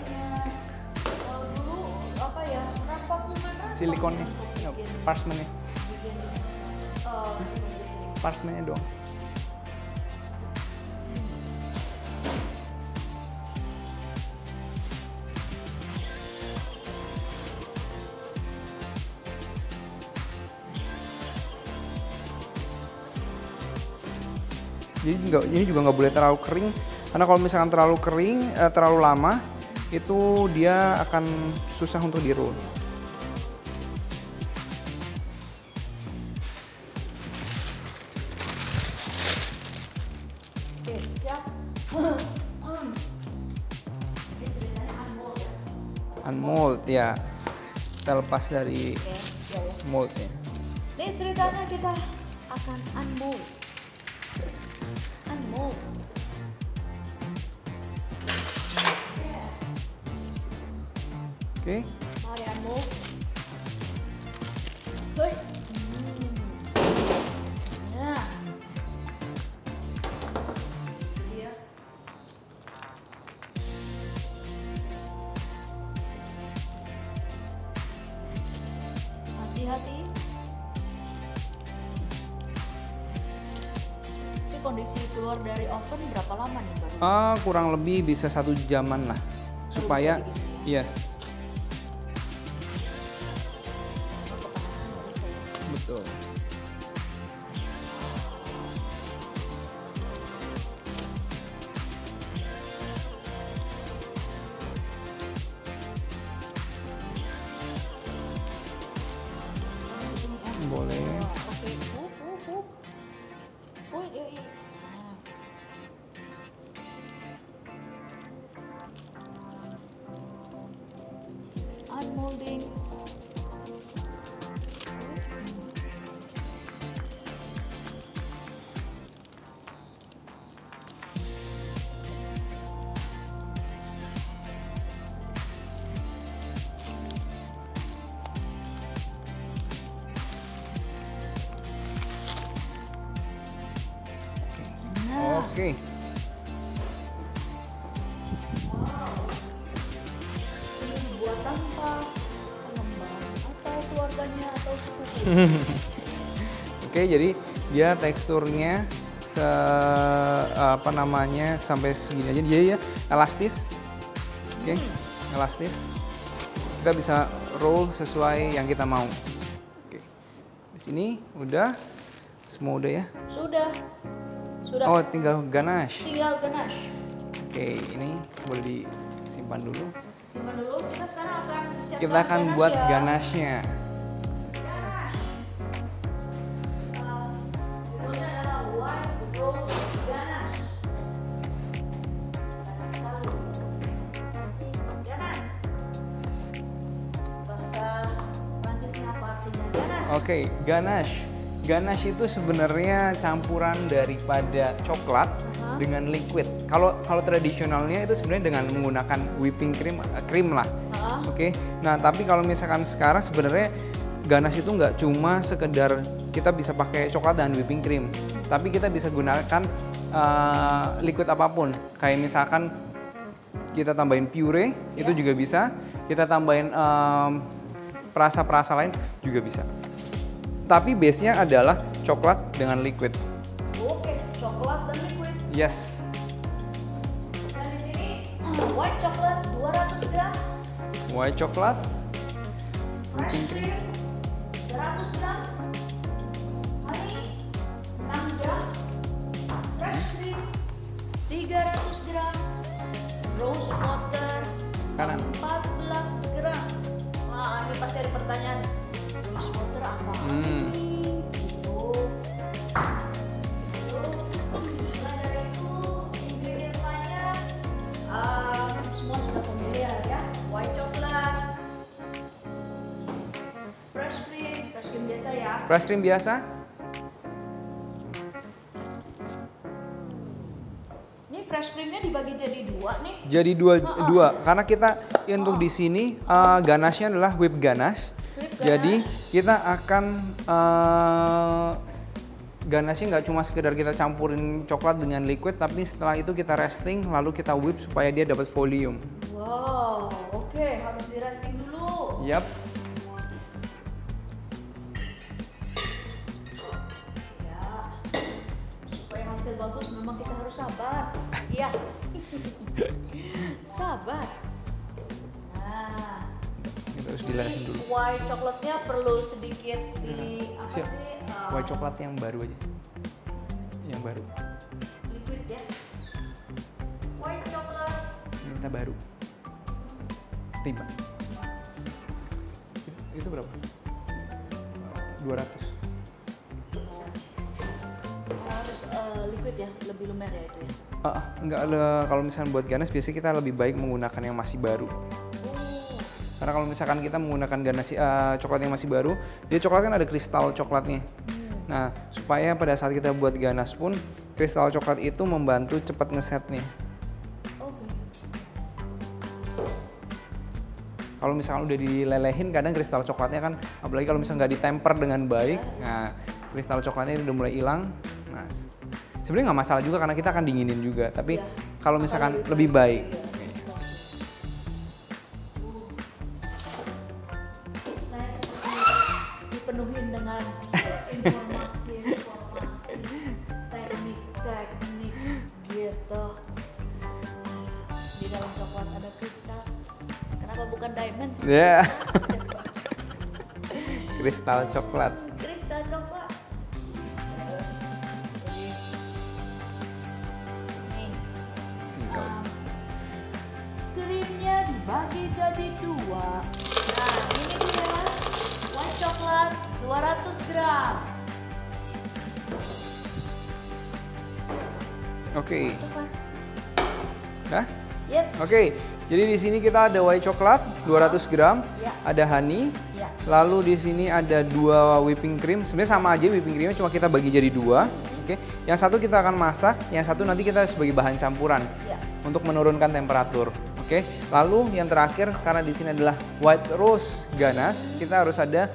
Kalau dulu apa ya, Silikonnya, parchmentnya, parchmentnya doang. Jadi ini juga nggak boleh terlalu kering, karena kalau misalkan terlalu kering, terlalu lama, itu dia akan susah untuk di-roll. Oke, siap. Ini ceritanya unmold ya. Unmold ya, kita lepas dari Ya. moldnya. Ini ceritanya kita akan unmold. Oke. Mari unmold. Hoi. Nah. Dia. Hati-hati. Ini kondisi keluar dari oven berapa lama nih baru? Kurang lebih bisa 1 jaman lah, supaya yes. Kepanasan nggak bisa ya? Betul. Boleh. Oke, Oh, iya. Unmolding. Oke. Ini dibuat tanpa pengembang atau keluarganya atau sepupu. Oke, jadi dia teksturnya sampai segini aja, dia ya elastis. Oke, elastis. Kita bisa roll sesuai yang kita mau. Oke. Di sini udah semua udah ya. Sudah. Oh, tinggal ganache. Tinggal ganache. Oke, ini boleh disimpan dulu. Simpan dulu. Kita sekarang akan siapkan Kita akan buat ya. ganache-nya. Ini adalah white rose ganache. Ganache. Bahasa Prancisnya apa artinya ganache? Oke, ganache. Ganache itu sebenarnya campuran daripada coklat dengan liquid. Kalau tradisionalnya itu sebenarnya dengan menggunakan whipping cream lah. Oke. Nah, tapi kalau misalkan sekarang sebenarnya ganache itu nggak cuma sekedar kita bisa pakai coklat dan whipping cream, tapi kita bisa gunakan liquid apapun. Kayak misalkan kita tambahin puree itu juga bisa. Kita tambahin perasa-perasa lain juga bisa. Tapi base-nya adalah coklat dengan liquid. Oke, coklat dan liquid. Yes. Dan di sini white coklat 200 gram. White coklat. Fresh cream 100 gram. Honey 6 gram. Fresh cream 300 gram. Rose water Kanan. 14 gram. Wah, ini pasti ada pertanyaan. Rose water apa? Selain dari itu, ingredients lainnya semua sudah familiar ya. White coklat, fresh cream biasa ya. Fresh cream biasa. Ini fresh creamnya dibagi jadi dua nih. Jadi dua karena kita untuk di sini ganache-nya adalah whipped ganache. Jadi kita akan ganache-nya nggak cuma sekedar kita campurin coklat dengan liquid, tapi setelah itu kita resting lalu kita whip supaya dia dapat volume. Wow, oke, harus di resting dulu. Yap. Ya, supaya hasil bagus memang kita harus sabar. Iya. Sabar. Nah, Kita harus dilelehin dulu. white coklatnya perlu sedikit di apa Siap. sih? White coklat yang baru aja. Yang baru. Liquid ya. White coklat. Ini kita baru. Timbang. Itu berapa? 200. Harus liquid ya, lebih lumer ya itu ya. Enggak, kalau misalnya buat ganache biasanya kita lebih baik menggunakan yang masih baru. Karena kalau misalkan kita menggunakan ganache coklat yang masih baru, dia coklat kan ada kristal coklatnya. Nah, supaya pada saat kita buat ganache pun kristal coklat itu membantu cepat ngesetnya. Oke. Kalau misalkan udah dilelehin, kadang kristal coklatnya kan, apalagi kalau misalnya nggak ditemper dengan baik, nah kristal coklatnya udah mulai hilang. Nah, sebenarnya nggak masalah juga karena kita akan dinginin juga. Tapi Ya. kalau misalkan lebih baik. Saya seperti dipenuhin dengan informasi teknik gitu. Di dalam coklat ada kristal. Kenapa bukan diamond? Ya. Kristal coklat. Kristal coklat. Nih. Krimnya dibagi jadi dua. Nah, ini dia white coklat 200 gram. Oke. Coklat. Nah, Yes. oke. Jadi di sini kita ada white coklat 200 gram, Ya. ada honey, Ya. lalu di sini ada 2 whipping cream. Sebenarnya sama aja whipping creamnya, cuma kita bagi jadi 2. Oke. Yang satu kita akan masak, yang satu nanti kita sebagai bahan campuran Ya. untuk menurunkan temperatur. Oke. Lalu yang terakhir karena di sini adalah white rose ganache, kita harus ada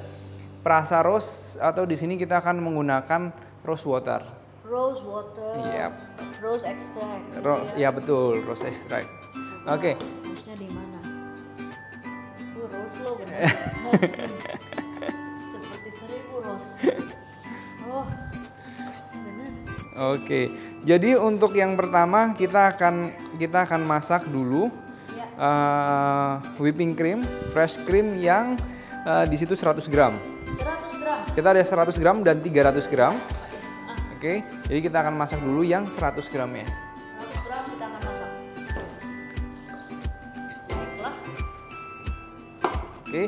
perasa rose atau di sini kita akan menggunakan rose water. Rose water. Yep. Rose extract. Ya betul, rose extract. Oke. Rose-nya di mana? Rose lo benar. Seperti 1000 rose. Oh, benar. Oke, jadi untuk yang pertama kita akan masak dulu Ya. whipping cream, fresh cream yang di situ 100 gram. 100 gram. Kita ada 100 gram dan 300 gram. Oke, jadi kita akan masak dulu yang 100 gramnya. 100 gram kita akan masak. Baiklah. Oke,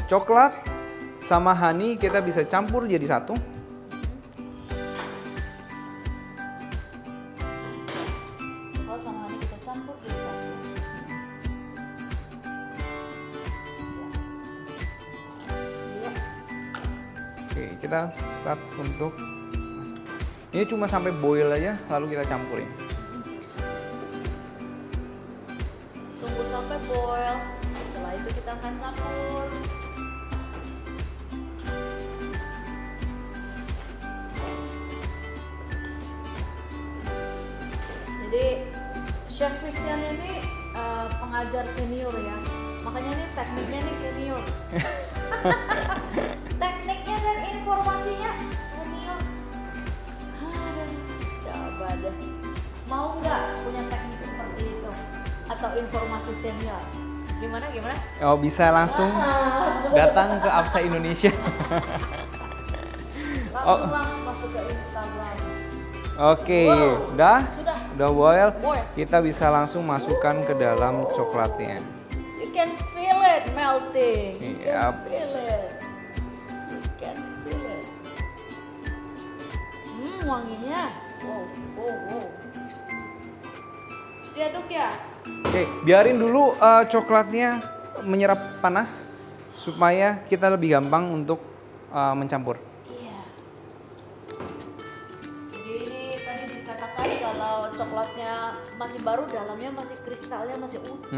coklat sama honey kita bisa campur jadi satu. Kalau sama ini kita campur jadi satu. Ya. Oke, kita start untuk masak. Ini cuma sampai boil aja, lalu kita campurin. Tunggu sampai boil. Setelah itu kita akan campur. Chef Christian ini pengajar senior ya, makanya ini tekniknya nih senior. Tekniknya dan informasinya senior. Aduh, coba deh. Mau nggak punya teknik seperti itu atau informasi senior? Gimana? Oh, bisa langsung datang ke Afsa Indonesia. Langsung lah masuk ke Instagram. Oke, Wow, udah boil. Kita bisa langsung masukkan ke dalam coklatnya. You can feel it melting. You Yap. can feel it. You can feel it. Wanginya. Wow. Diaduk ya. Oke, biarin dulu coklatnya menyerap panas supaya kita lebih gampang untuk mencampur. Iya. Jadi ini tadi dikatakan kalau coklatnya masih baru, dalamnya masih kristalnya masih utuh.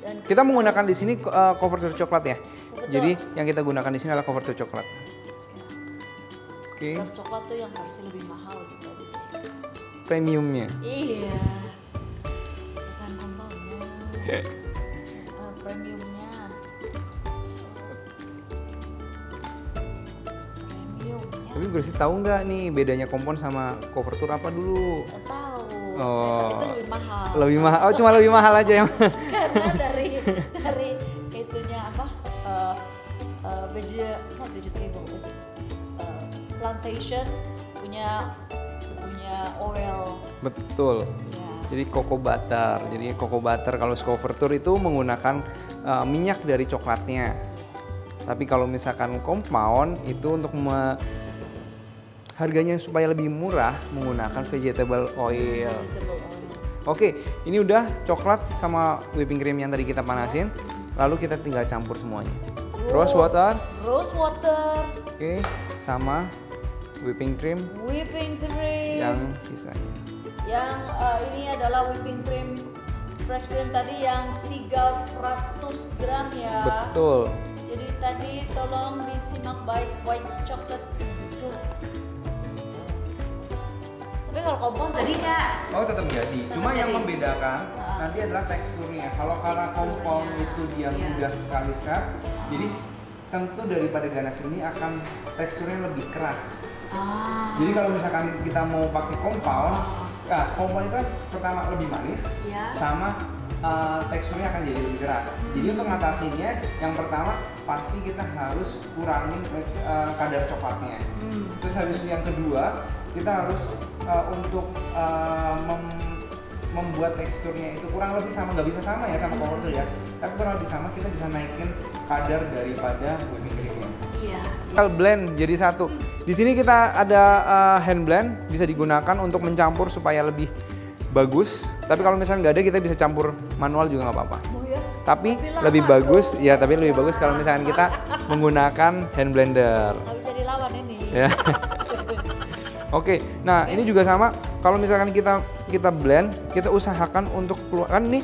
Dan Kita menggunakan di sini coverture coklat ya. Betul. Jadi yang kita gunakan di sini adalah coverture coklat. Oke, dark coklat tuh yang harusnya lebih mahal gitu. premiumnya. Iya. Bukan kompounnya. Premiumnya. Tapi gue sih tahu nggak nih bedanya kompon sama coverture apa dulu? Tahu. Oh. Itu lebih mahal. Lebih mahal. Oh, cuma lebih mahal aja ya. Karena dari itunya apa? Vegetable, plantation punya oil. Betul. Ya. Jadi cocoa butter. Jadi cocoa butter kalau coverture itu menggunakan minyak dari coklatnya. Tapi kalau misalkan compound itu untuk harganya supaya lebih murah menggunakan vegetable oil. Vegetable oil. Oke, ini udah coklat sama whipping cream yang tadi kita panasin. Lalu kita tinggal campur semuanya. Rose water. Rose water. Oke, sama whipping cream Whipping cream. yang sisanya. Yang ini adalah whipping cream fresh cream tadi yang 300 gram ya. Betul. Jadi tadi tolong disimak baik white chocolate. Tapi kalau kompon jadinya Oh, tetap jadi. Cuma yang membedakan nanti adalah teksturnya. Kalau karena kompon itu dia mudah sekali set, jadi tentu daripada ganache ini akan teksturnya lebih keras. Jadi kalau misalkan kita mau pakai kompon, kompon itu kan pertama lebih manis, sama teksturnya akan jadi lebih keras. Jadi untuk ngatasinnya, yang pertama pasti kita harus kurangin kadar coklatnya. Terus habis itu yang kedua, kita harus untuk membuat teksturnya itu kurang lebih sama, nggak bisa sama ya sama coverture ya, tapi kurang lebih sama, kita bisa naikin kadar daripada whipping creamnya. iya. Kita blend jadi satu. Di sini kita ada hand blend, bisa digunakan untuk mencampur supaya lebih bagus. Tapi kalau misalnya nggak ada, kita bisa campur manual juga nggak apa-apa. Oh ya. Tapi lama lebih tuh. bagus, ya tapi lebih bagus kalau misalnya kita menggunakan hand blender. Nggak bisa dilawan ini. Ya. Oke, nah ini juga sama. Kalau misalkan kita blend, kita usahakan untuk keluar. Kan ini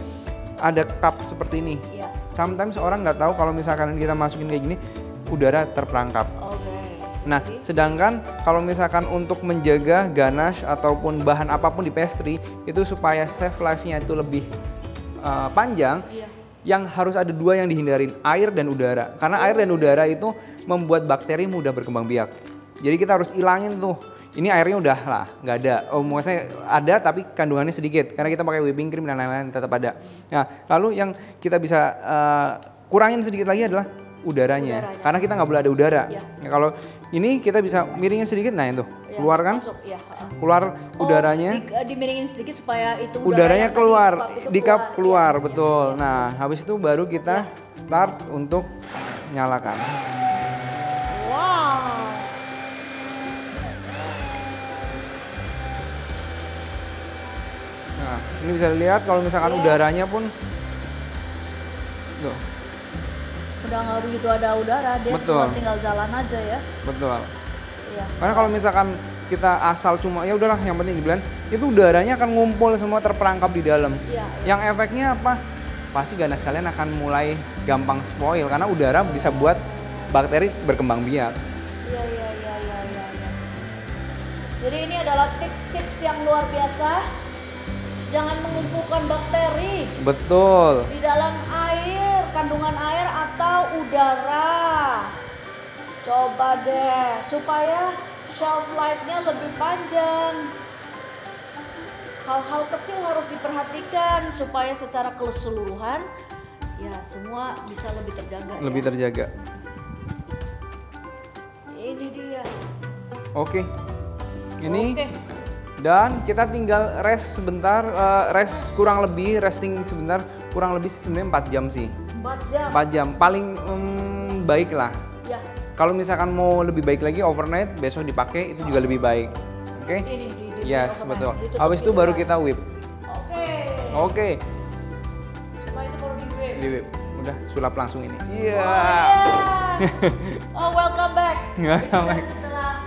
ada cup seperti ini. Iya. Sometimes orang nggak tahu kalau misalkan kita masukin kayak gini, udara terperangkap. Oke. Nah, sedangkan kalau misalkan untuk menjaga ganache ataupun bahan apapun di pastry itu supaya shelf life-nya itu lebih panjang, yang harus ada dua yang dihindarin, air dan udara. Karena air dan udara itu membuat bakteri mudah berkembang biak. Jadi kita harus ilangin tuh. Ini airnya udah lah, nggak ada. Oh, maksudnya ada tapi kandungannya sedikit. Karena kita pakai whipping cream dan lain-lain tetap ada. Nah, lalu yang kita bisa kurangin sedikit lagi adalah udaranya. Karena kita nggak boleh ada udara. Iya. Ya, kalau ini kita bisa miringin sedikit, nah itu keluar kan? Masuk, ya. Keluar udaranya. Dimiringin sedikit supaya itu Udaranya yang keluar, itu di cup keluar, Iya, betul. iya. Nah, habis itu baru kita start untuk nyalakan. Wow. Nah, ini bisa dilihat kalau misalkan udaranya pun tuh. Udah nggak begitu ada udara, dia Betul. cuma tinggal jalan aja ya. Betul. Iya. Karena kalau misalkan kita asal cuma ya udahlah yang penting di blend, itu udaranya akan ngumpul semua terperangkap di dalam. Iya. Yang efeknya apa? Pasti ganache kalian akan mulai gampang spoil karena udara bisa buat bakteri berkembang biak. Iya. Jadi ini adalah tips-tips yang luar biasa jangan mengumpulkan bakteri Betul. di dalam air, kandungan air atau udara. Coba deh, supaya shelf life-nya lebih panjang. Hal-hal kecil harus diperhatikan supaya secara keseluruhan ya semua bisa lebih terjaga. Lebih terjaga. Ini dia. Oke. Ini. Oke. Dan kita tinggal rest sebentar, resting sebentar, kurang lebih sebenarnya 4 jam sih. 4 jam. 4 jam, paling baik lah. Ya. Kalau misalkan mau lebih baik lagi overnight, besok dipakai itu juga lebih baik. Oke? Ini Yes, overnight. betul. Ditutup Habis itu gitu baru kan. kita whip. Oke. Oke. Setelah itu baru di-whip. Di whip. Udah sulap langsung ini. Iya. Oh, yeah. Oh, welcome back. Welcome back. Jadi setelah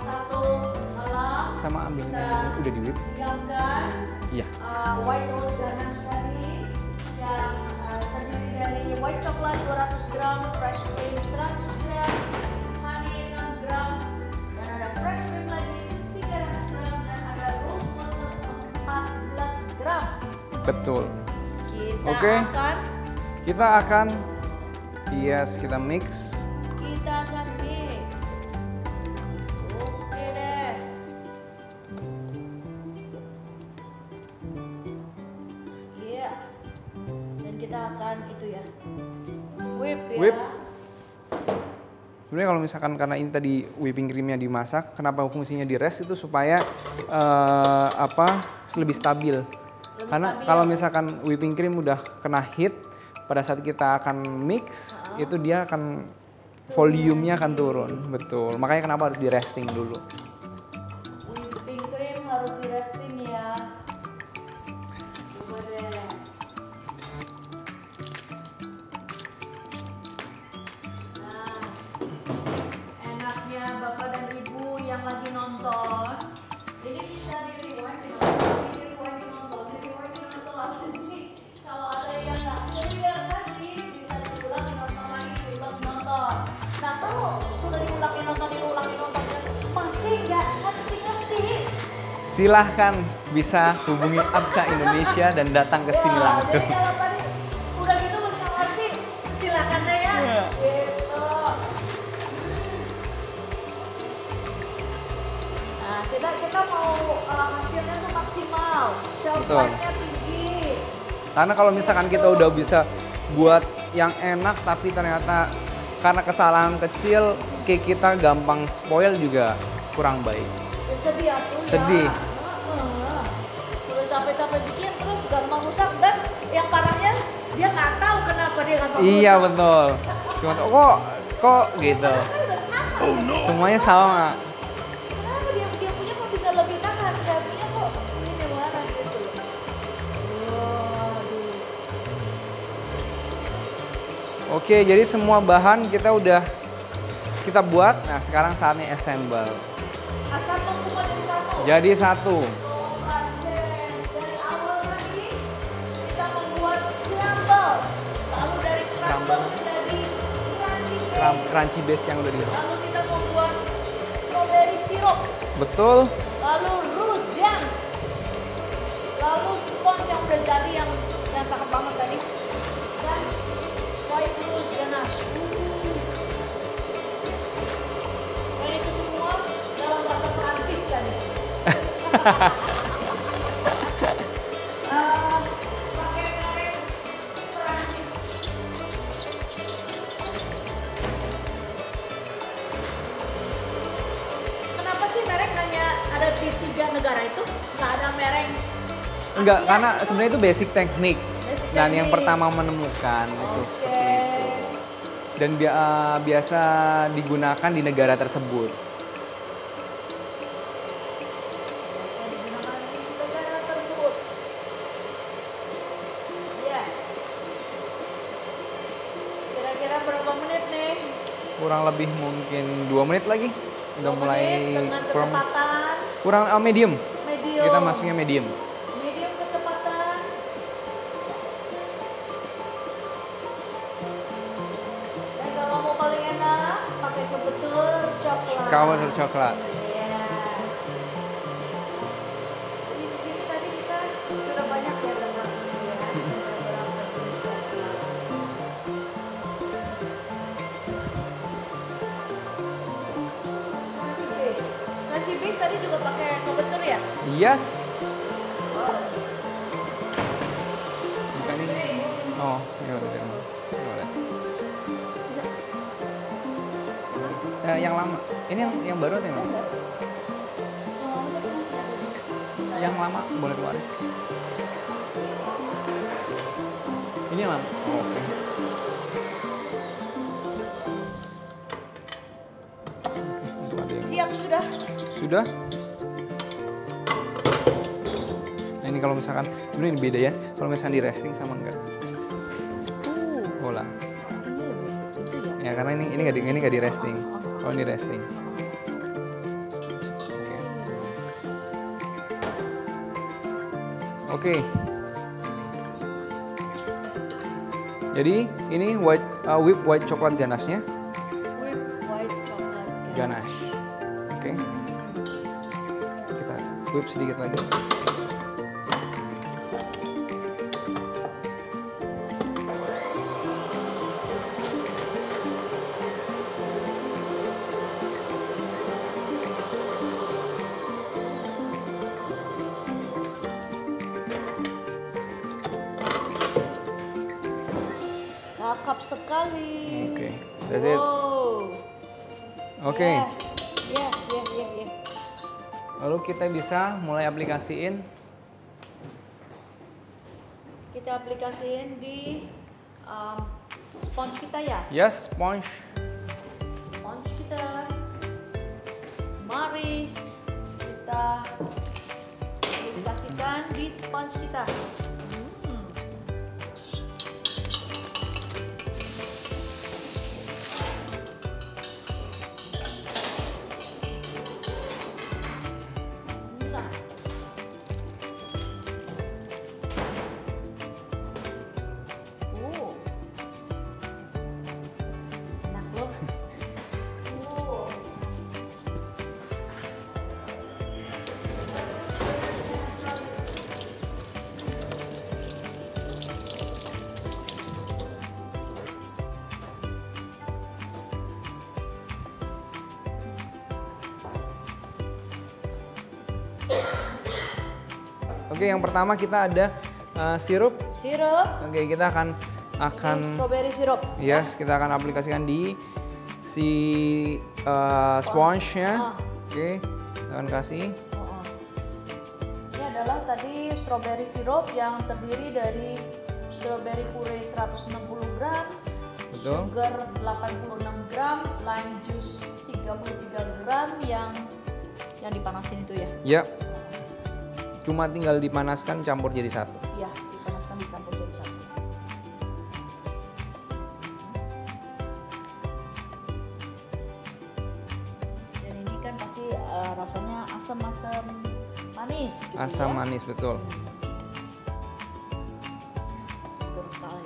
1 malam Sama ambil kita ini. Udah di whip. diamkan Iya. white rose ganache tadi yang terdiri dari white coklat 200 gram, fresh cream 100 gram, honey 6 gram, dan ada fresh cream lagi 300 gram, dan ada rose water 14 gram. Betul. Kita Oke. akan Kita mix. Kita akan mix. Oke deh. Iya. Dan kita akan itu ya. Whip ya. Whip. Sebenarnya kalau misalkan karena ini tadi whipping creamnya dimasak, kenapa fungsinya di rest itu supaya lebih stabil. Karena stabil. kalau misalkan whipping cream udah kena heat, pada saat kita akan mix itu dia akan volumenya akan turun, betul. Makanya kenapa harus di resting dulu. Whipping cream harus di resting ya. Coba deh. Nah, enaknya Bapak dan Ibu yang lagi nonton, ini bisa di rewind nonton. Jadi kalau ada yang nggak clear tadi bisa diulang nonton lagi, diulang nonton. Nah kalau sudah diulangi nonton masih nggak ngerti-ngerti, Silahkan bisa hubungi Abka Indonesia dan datang ke sini wah, langsung. jadi kalau tadi udah gitu masih nggak ngerti, silakan deh ya. Iya. Gitu. Nah kita mau hasilnya tuh maksimal, shelf Betul. life-nya tinggi. Karena kalau misalkan kita udah bisa buat yang enak tapi ternyata karena kesalahan kecil cake kita gampang spoil juga kurang baik. Ya, sedih atuh ya. Sedih. Udah capek-capek bikin terus gampang rusak, dan yang parahnya dia nggak tahu kenapa dia gampang rusak. Iya betul. Cuma kok gitu. Saya udah sama. Semuanya sama. Kenapa dia punya kok bisa lebih tahan, saya punya kok ini mana gitu. Waduh. Oke, jadi semua bahan kita buat. Nah, sekarang saatnya assemble. Asal semua jadi satu. Jadi satu. Dari awal tadi kita membuat crumble, lalu dari crumble menjadi crunchy cake, Crunchy base yang udah di. lalu kita membuat strawberry syrup, Betul. lalu root jam, lalu sponge yang udah jadi yang cakep banget tadi, dan white rose ganache. Dan itu semua dalam bahasa Prancis tadi. Pakai merek Prancis. Kenapa sih merek hanya ada di 3 negara itu? Nggak ada merek Enggak, Asia karena gitu? sebenarnya itu basic teknik. Basic Dan yang teknik. pertama menemukan itu Oke. seperti itu. Dan biasa digunakan di negara tersebut. Yang digunakan di negara tersebut. Ya. Kira-kira berapa menit nih? Kurang lebih mungkin 2 menit lagi. Udah 2 mulai menit dengan kecepatan kurang medium. medium. Kita masuknya medium. Medium kecepatan. Dan kalau mau paling enak, pakai kebetul coklat. Cover coklat. Iya. Jadi tadi kita sudah Yes. Bukan ini. Oh, ya udah. Yang lama. Ini yang baru atau yang lama? Yang lama boleh keluarin. Ini yang lama. Oh, oke. Siap sudah? Sudah. Nah ini kalau misalkan, ini beda ya. Kalau misalkan di resting sama enggak. Bola. Ya karena ini nggak di resting. Kalau ini resting. Oke. Jadi ini whip white coklat ganache-nya. Whip white coklat Ganache. Oke. Kita whip sedikit lagi. Cakep sekali. Oke, that's it. Oke. Ya. Lalu kita bisa mulai aplikasiin. Kita aplikasiin di sponge kita ya. Yes, sponge. Sponge kita. Mari kita aplikasikan di sponge kita. Oke, yang pertama kita ada sirup. Oke, kita akan ini strawberry sirup. Yes, kita akan aplikasikan di si sponge-nya. Oke, kita akan kasih. Ini adalah tadi strawberry sirup yang terdiri dari strawberry puree 160 gram, Betul. sugar 86 gram, lime juice 33 gram yang dipanasin itu ya. Ya. Cuma tinggal dipanaskan, campur jadi satu. Iya, dipanaskan, dicampur jadi satu. Dan ini kan pasti rasanya asam-asam manis. Gitu Asam ya? manis, betul. Segar sekali.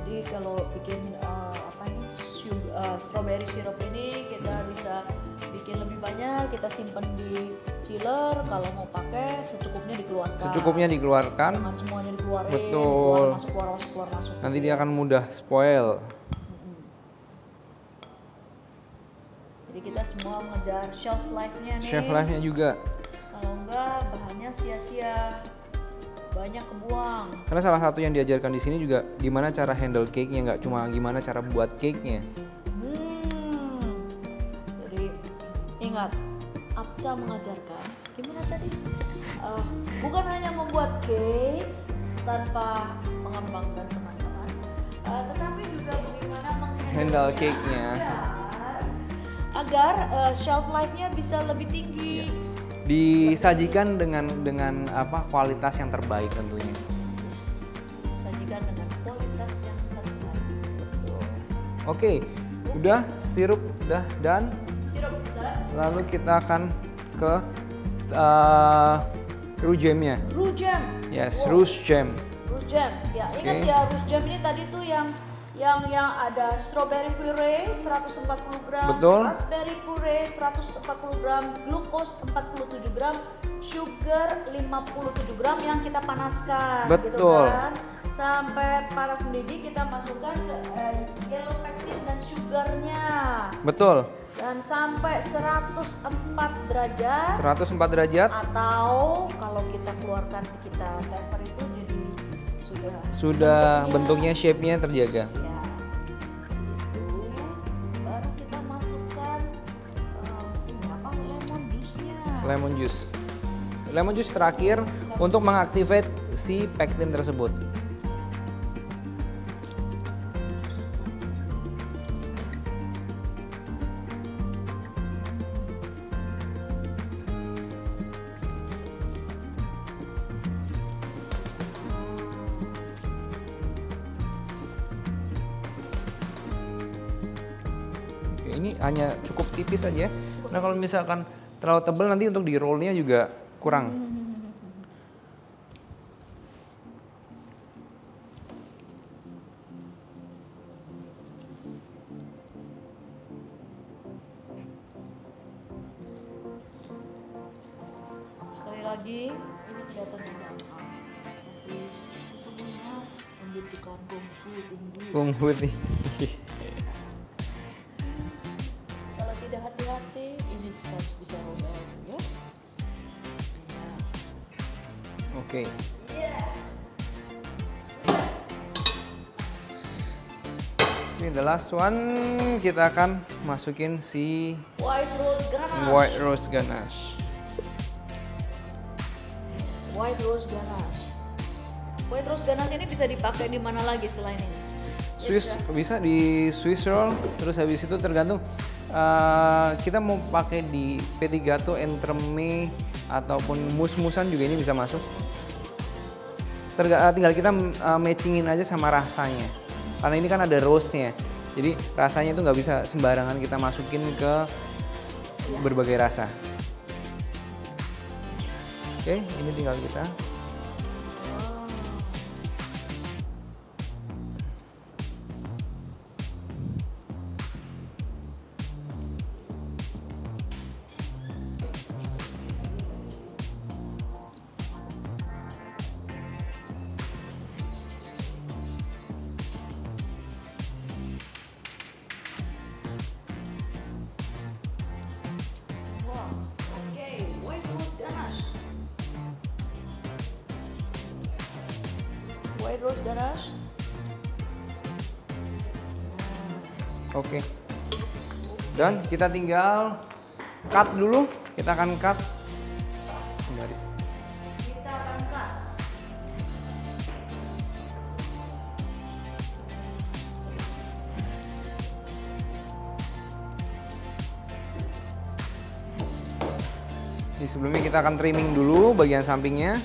Jadi kalau bikin strawberry syrup ini kita bisa bikin lebih banyak, kita simpan di chiller. Kalau mau pakai secukupnya dikeluarkan. Secukupnya dikeluarkan. Jangan semuanya dikeluarin. Betul. Keluar masuk. Nanti dia akan mudah spoil. Jadi kita semua mengejar shelf life-nya nih. Shelf life-nya juga. Kalau enggak bahannya sia-sia. Banyak kebuang. Karena salah satu yang diajarkan di sini juga gimana cara handle cake-nya, nggak cuma gimana cara buat cake-nya. Jadi ingat, Apca mengajarkan gimana tadi? Bukan hanya membuat cake tanpa pengembang dan teman-teman, tetapi juga bagaimana Handle cake-nya agar shelf life-nya bisa lebih tinggi. Disajikan dengan apa kualitas yang terbaik tentunya. Disajikan dengan kualitas yang terbaik. Betul. Oke, udah sirup udah dan Sirup udah. lalu kita akan ke roux jam-nya. Roux jam. Yes, Wow. roux jam. Roux jam. Ya, ingat ya, roux jam ini tadi tuh yang ada strawberry puree 140 gram, Betul. raspberry puree 140 gram, glukos 47 gram, sugar 57 gram yang kita panaskan. Betul. Gitu kan? sampai panas mendidih, kita masukkan ke yellow pectin dan sugarnya. Betul. Dan sampai 104 derajat. 104 derajat. Atau kalau kita keluarkan, kita temper itu jadi sudah bentuknya shape-nya terjaga. Ya. Itu baru kita masukkan ini apa, lemon juice-nya. Lemon juice. Lemon juice terakhir untuk mengaktifate si pectin tersebut. Ini hanya cukup tipis aja. Nah kalau misalkan terlalu tebal nanti untuk di rollnya juga kurang. Sekali lagi, ini kelihatannya gampang, tapi sesungguhnya membutuhkan kungfu tinggi. Kalau tidak hati-hati, ini sponge bisa robek ya. Oke. Ini the last one, kita akan masukin si White rose ganache. white rose ganache. White rose ganache. White rose ganache ini bisa dipakai di mana lagi selain ini? Swiss bisa di Swiss roll, terus habis itu tergantung kita mau pakai di petigato, entremet ataupun mus-musan juga ini bisa masuk. Tinggal kita matchingin aja sama rasanya. Karena ini kan ada rose-nya. Jadi rasanya itu nggak bisa sembarangan kita masukin ke berbagai rasa. Oke, ini tinggal kita white rose ganache. oke. Dan kita tinggal cut dulu. Kita akan cut garis. Kita akan cut. Jadi sebelumnya kita akan trimming dulu bagian sampingnya.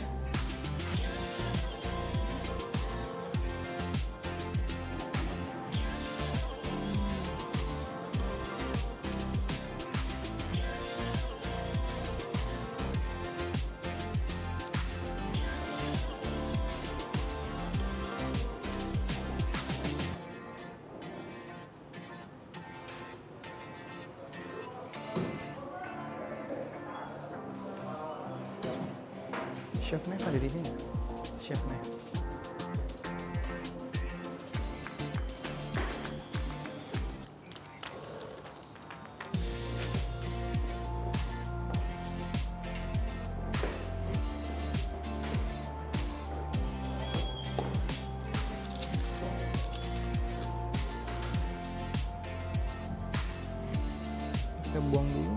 Chef Nef ada di sini. Chef Nef. Kita buang dulu.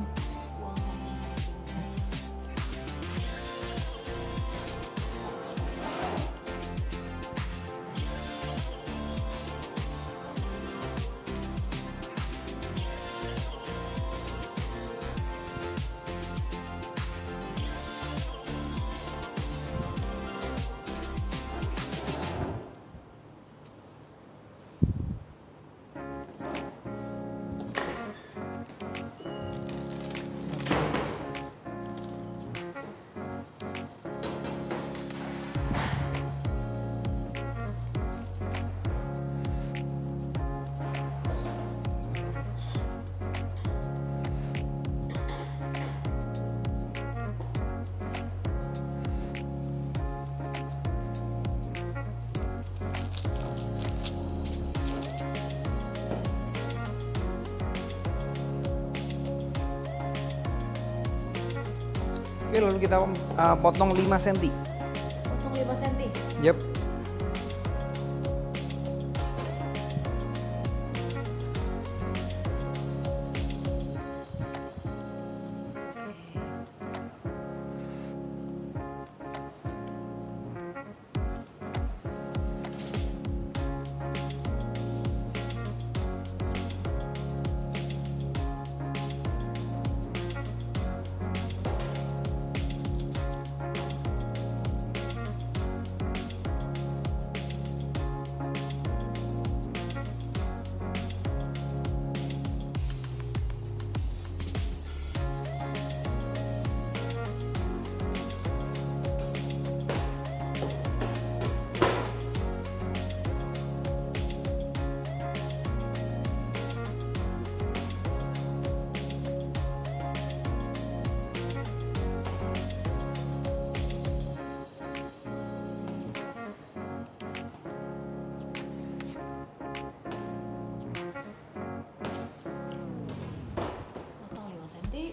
Oke, lalu kita potong 5 cm. Potong 5 cm. Yep. Potong 5 cm.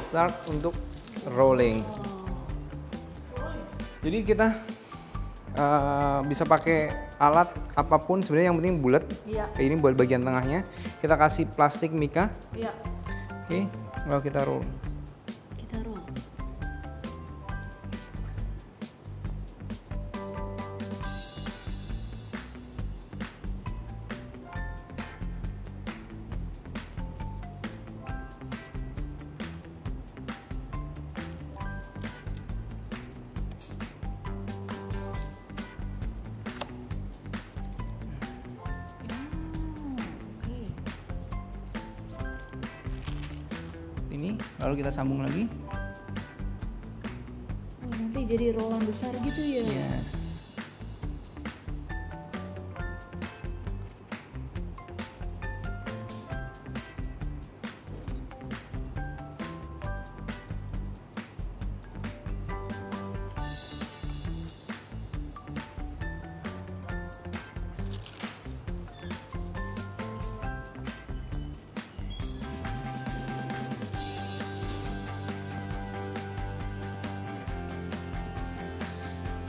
Start untuk rolling. Jadi kita bisa pakai alat apapun sebenarnya, yang penting bulat. Iya. Ini buat bagian tengahnya. Kita kasih plastik mika. Iya. Oke, lalu kita roll. Kita roll. Ini lalu kita sambung lagi. Oh, nanti jadi rolan besar gitu ya. Yes.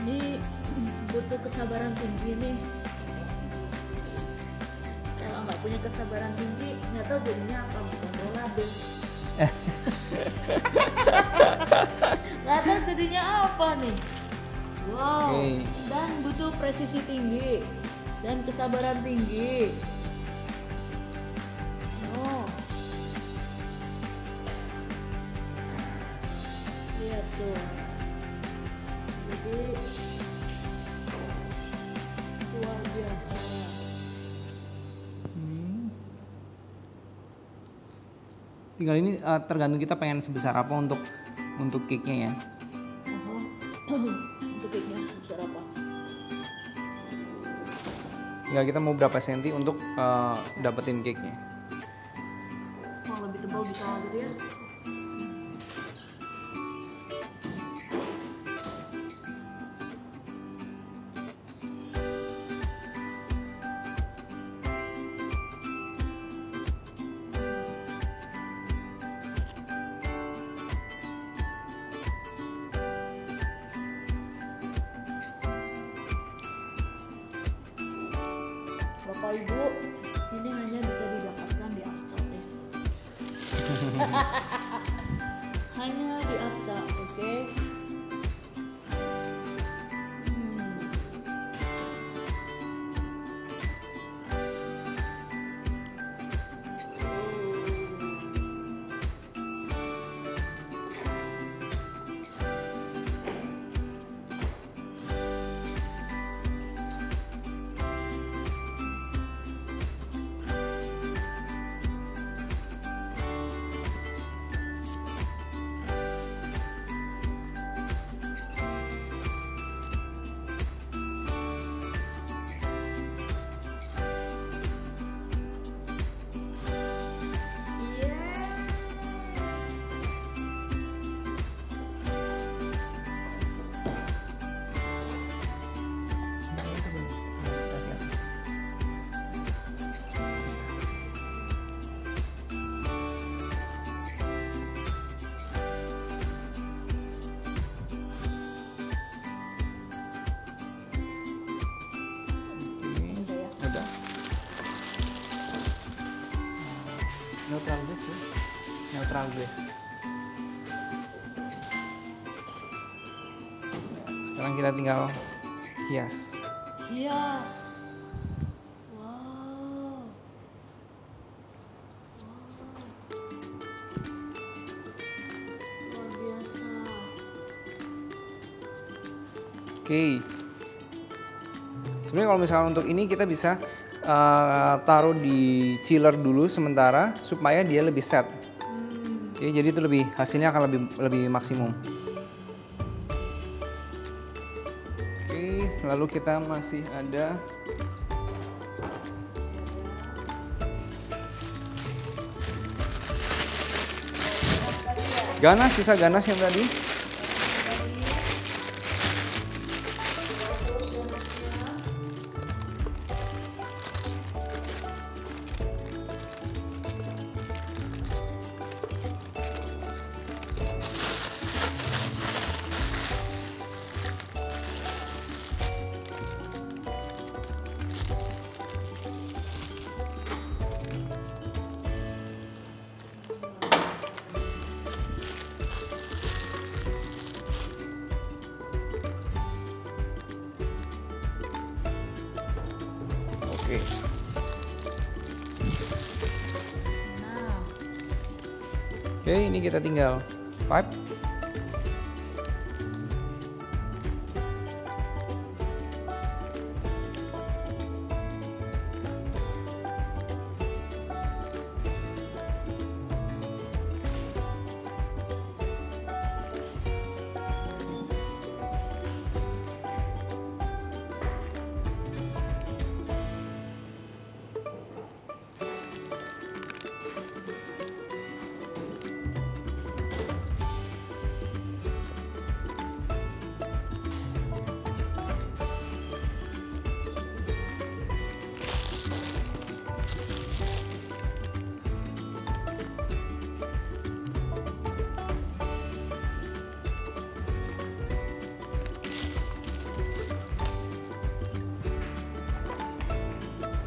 Ini butuh kesabaran tinggi nih. Kalau nggak punya kesabaran tinggi, nggak tahu jadinya apa, bukan rolade. Nggak tahu jadinya apa nih. Wow. Oke. Dan butuh presisi tinggi dan kesabaran tinggi. Oh. Lihat tuh. Jadi luar biasa. Tinggal ini tergantung kita pengen sebesar apa untuk cake-nya ya. Untuk cake-nya besar apa? Tinggal kita mau berapa senti untuk dapetin cake-nya. Mau lebih tebal bisa gitu ya? Bapak Ibu, ini hanya bisa didapatkan di Afcat ya. Hanya di Afcat, oke? terang guys. Sekarang kita tinggal hias. Hias. Wow. Luar biasa. Oke. Sebenarnya kalau misalnya untuk ini kita bisa taruh di chiller dulu sementara supaya dia lebih set. Oke, jadi itu hasilnya akan lebih maksimum. Oke, lalu kita masih ada ganas, sisa ganas yang tadi. Oke. Nah, Oke, ini kita tinggal pipe.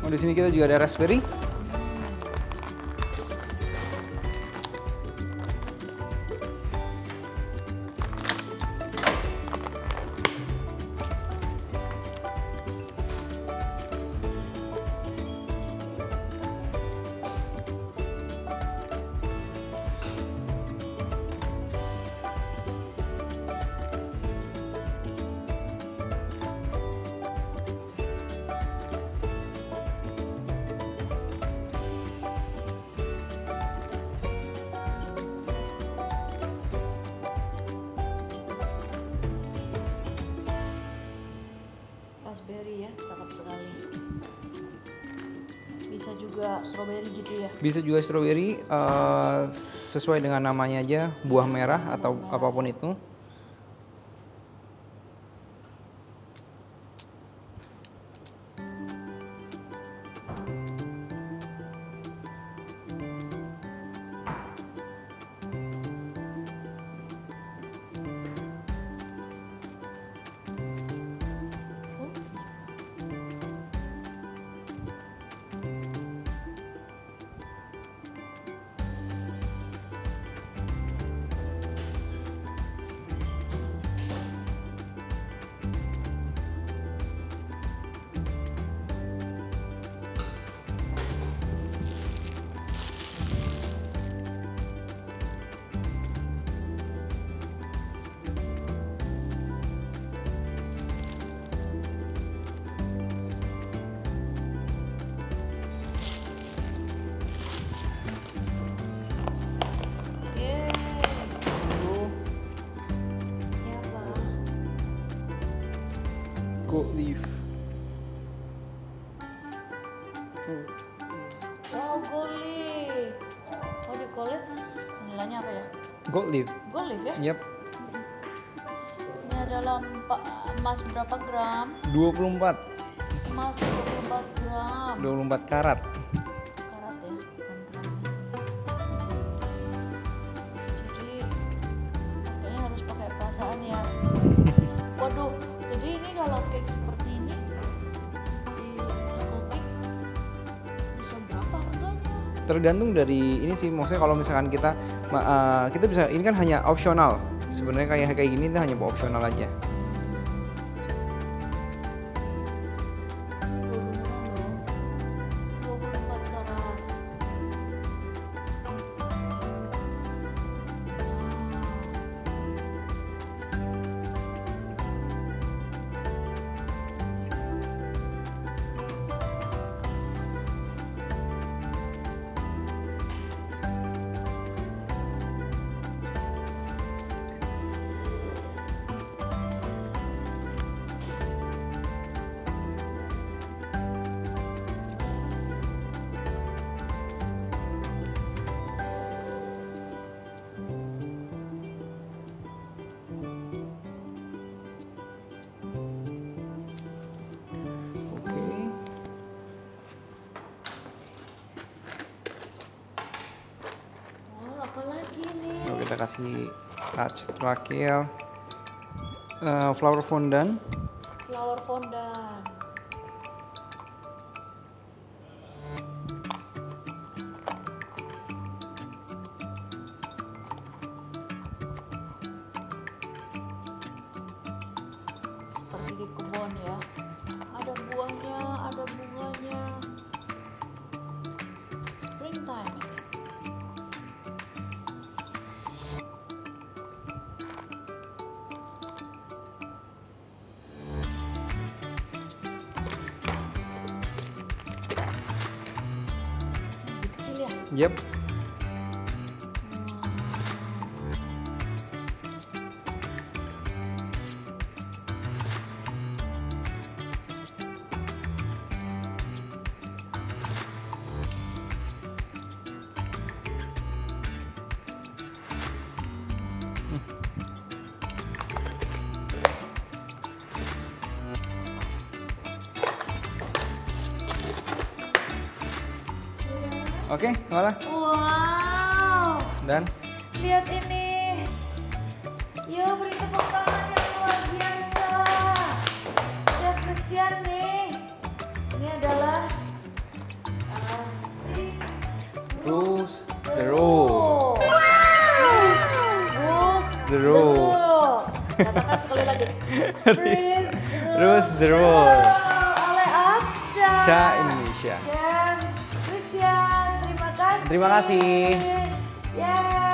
Oh, di sini kita juga ada raspberry. raspberry ya, cakep sekali. Bisa juga strawberry gitu ya. Bisa juga strawberry, sesuai dengan namanya aja, buah merah atau apapun itu. Gold leaf. Wow, gold leaf. How do you call it? Nilainya apa ya? Gold leaf. Gold leaf ya? Yep. Ini adalah emas berapa gram? 24. Emas 24 gram. 24 karat. Karat ya, bukan gramnya. Jadi kayaknya harus pakai perasaan ya. Waduh, jadi ini kalau cake seperti ini di toko cake bisa berapa harganya? tergantung dari ini sih, maksudnya kalau misalkan kita kita bisa, ini kan hanya opsional sebenarnya, kayak gini itu hanya opsional aja. Kita kasih touch terakhir flower fondant. Flower fondant. Seperti di kebun ya. Ada buahnya, ada bunganya. Springtime. Yep. Oke, malah. Wow. Dan lihat ini. Yo, beri tepuk tangan yang luar biasa. Chef Christian nih. Ini adalah Rose the roll. Rose the roll. Katakan sekali lagi. Rose the roll. Oleh Apca. Cha Indonesia. Chef Christian, terima kasih. Terima kasih. Yeah.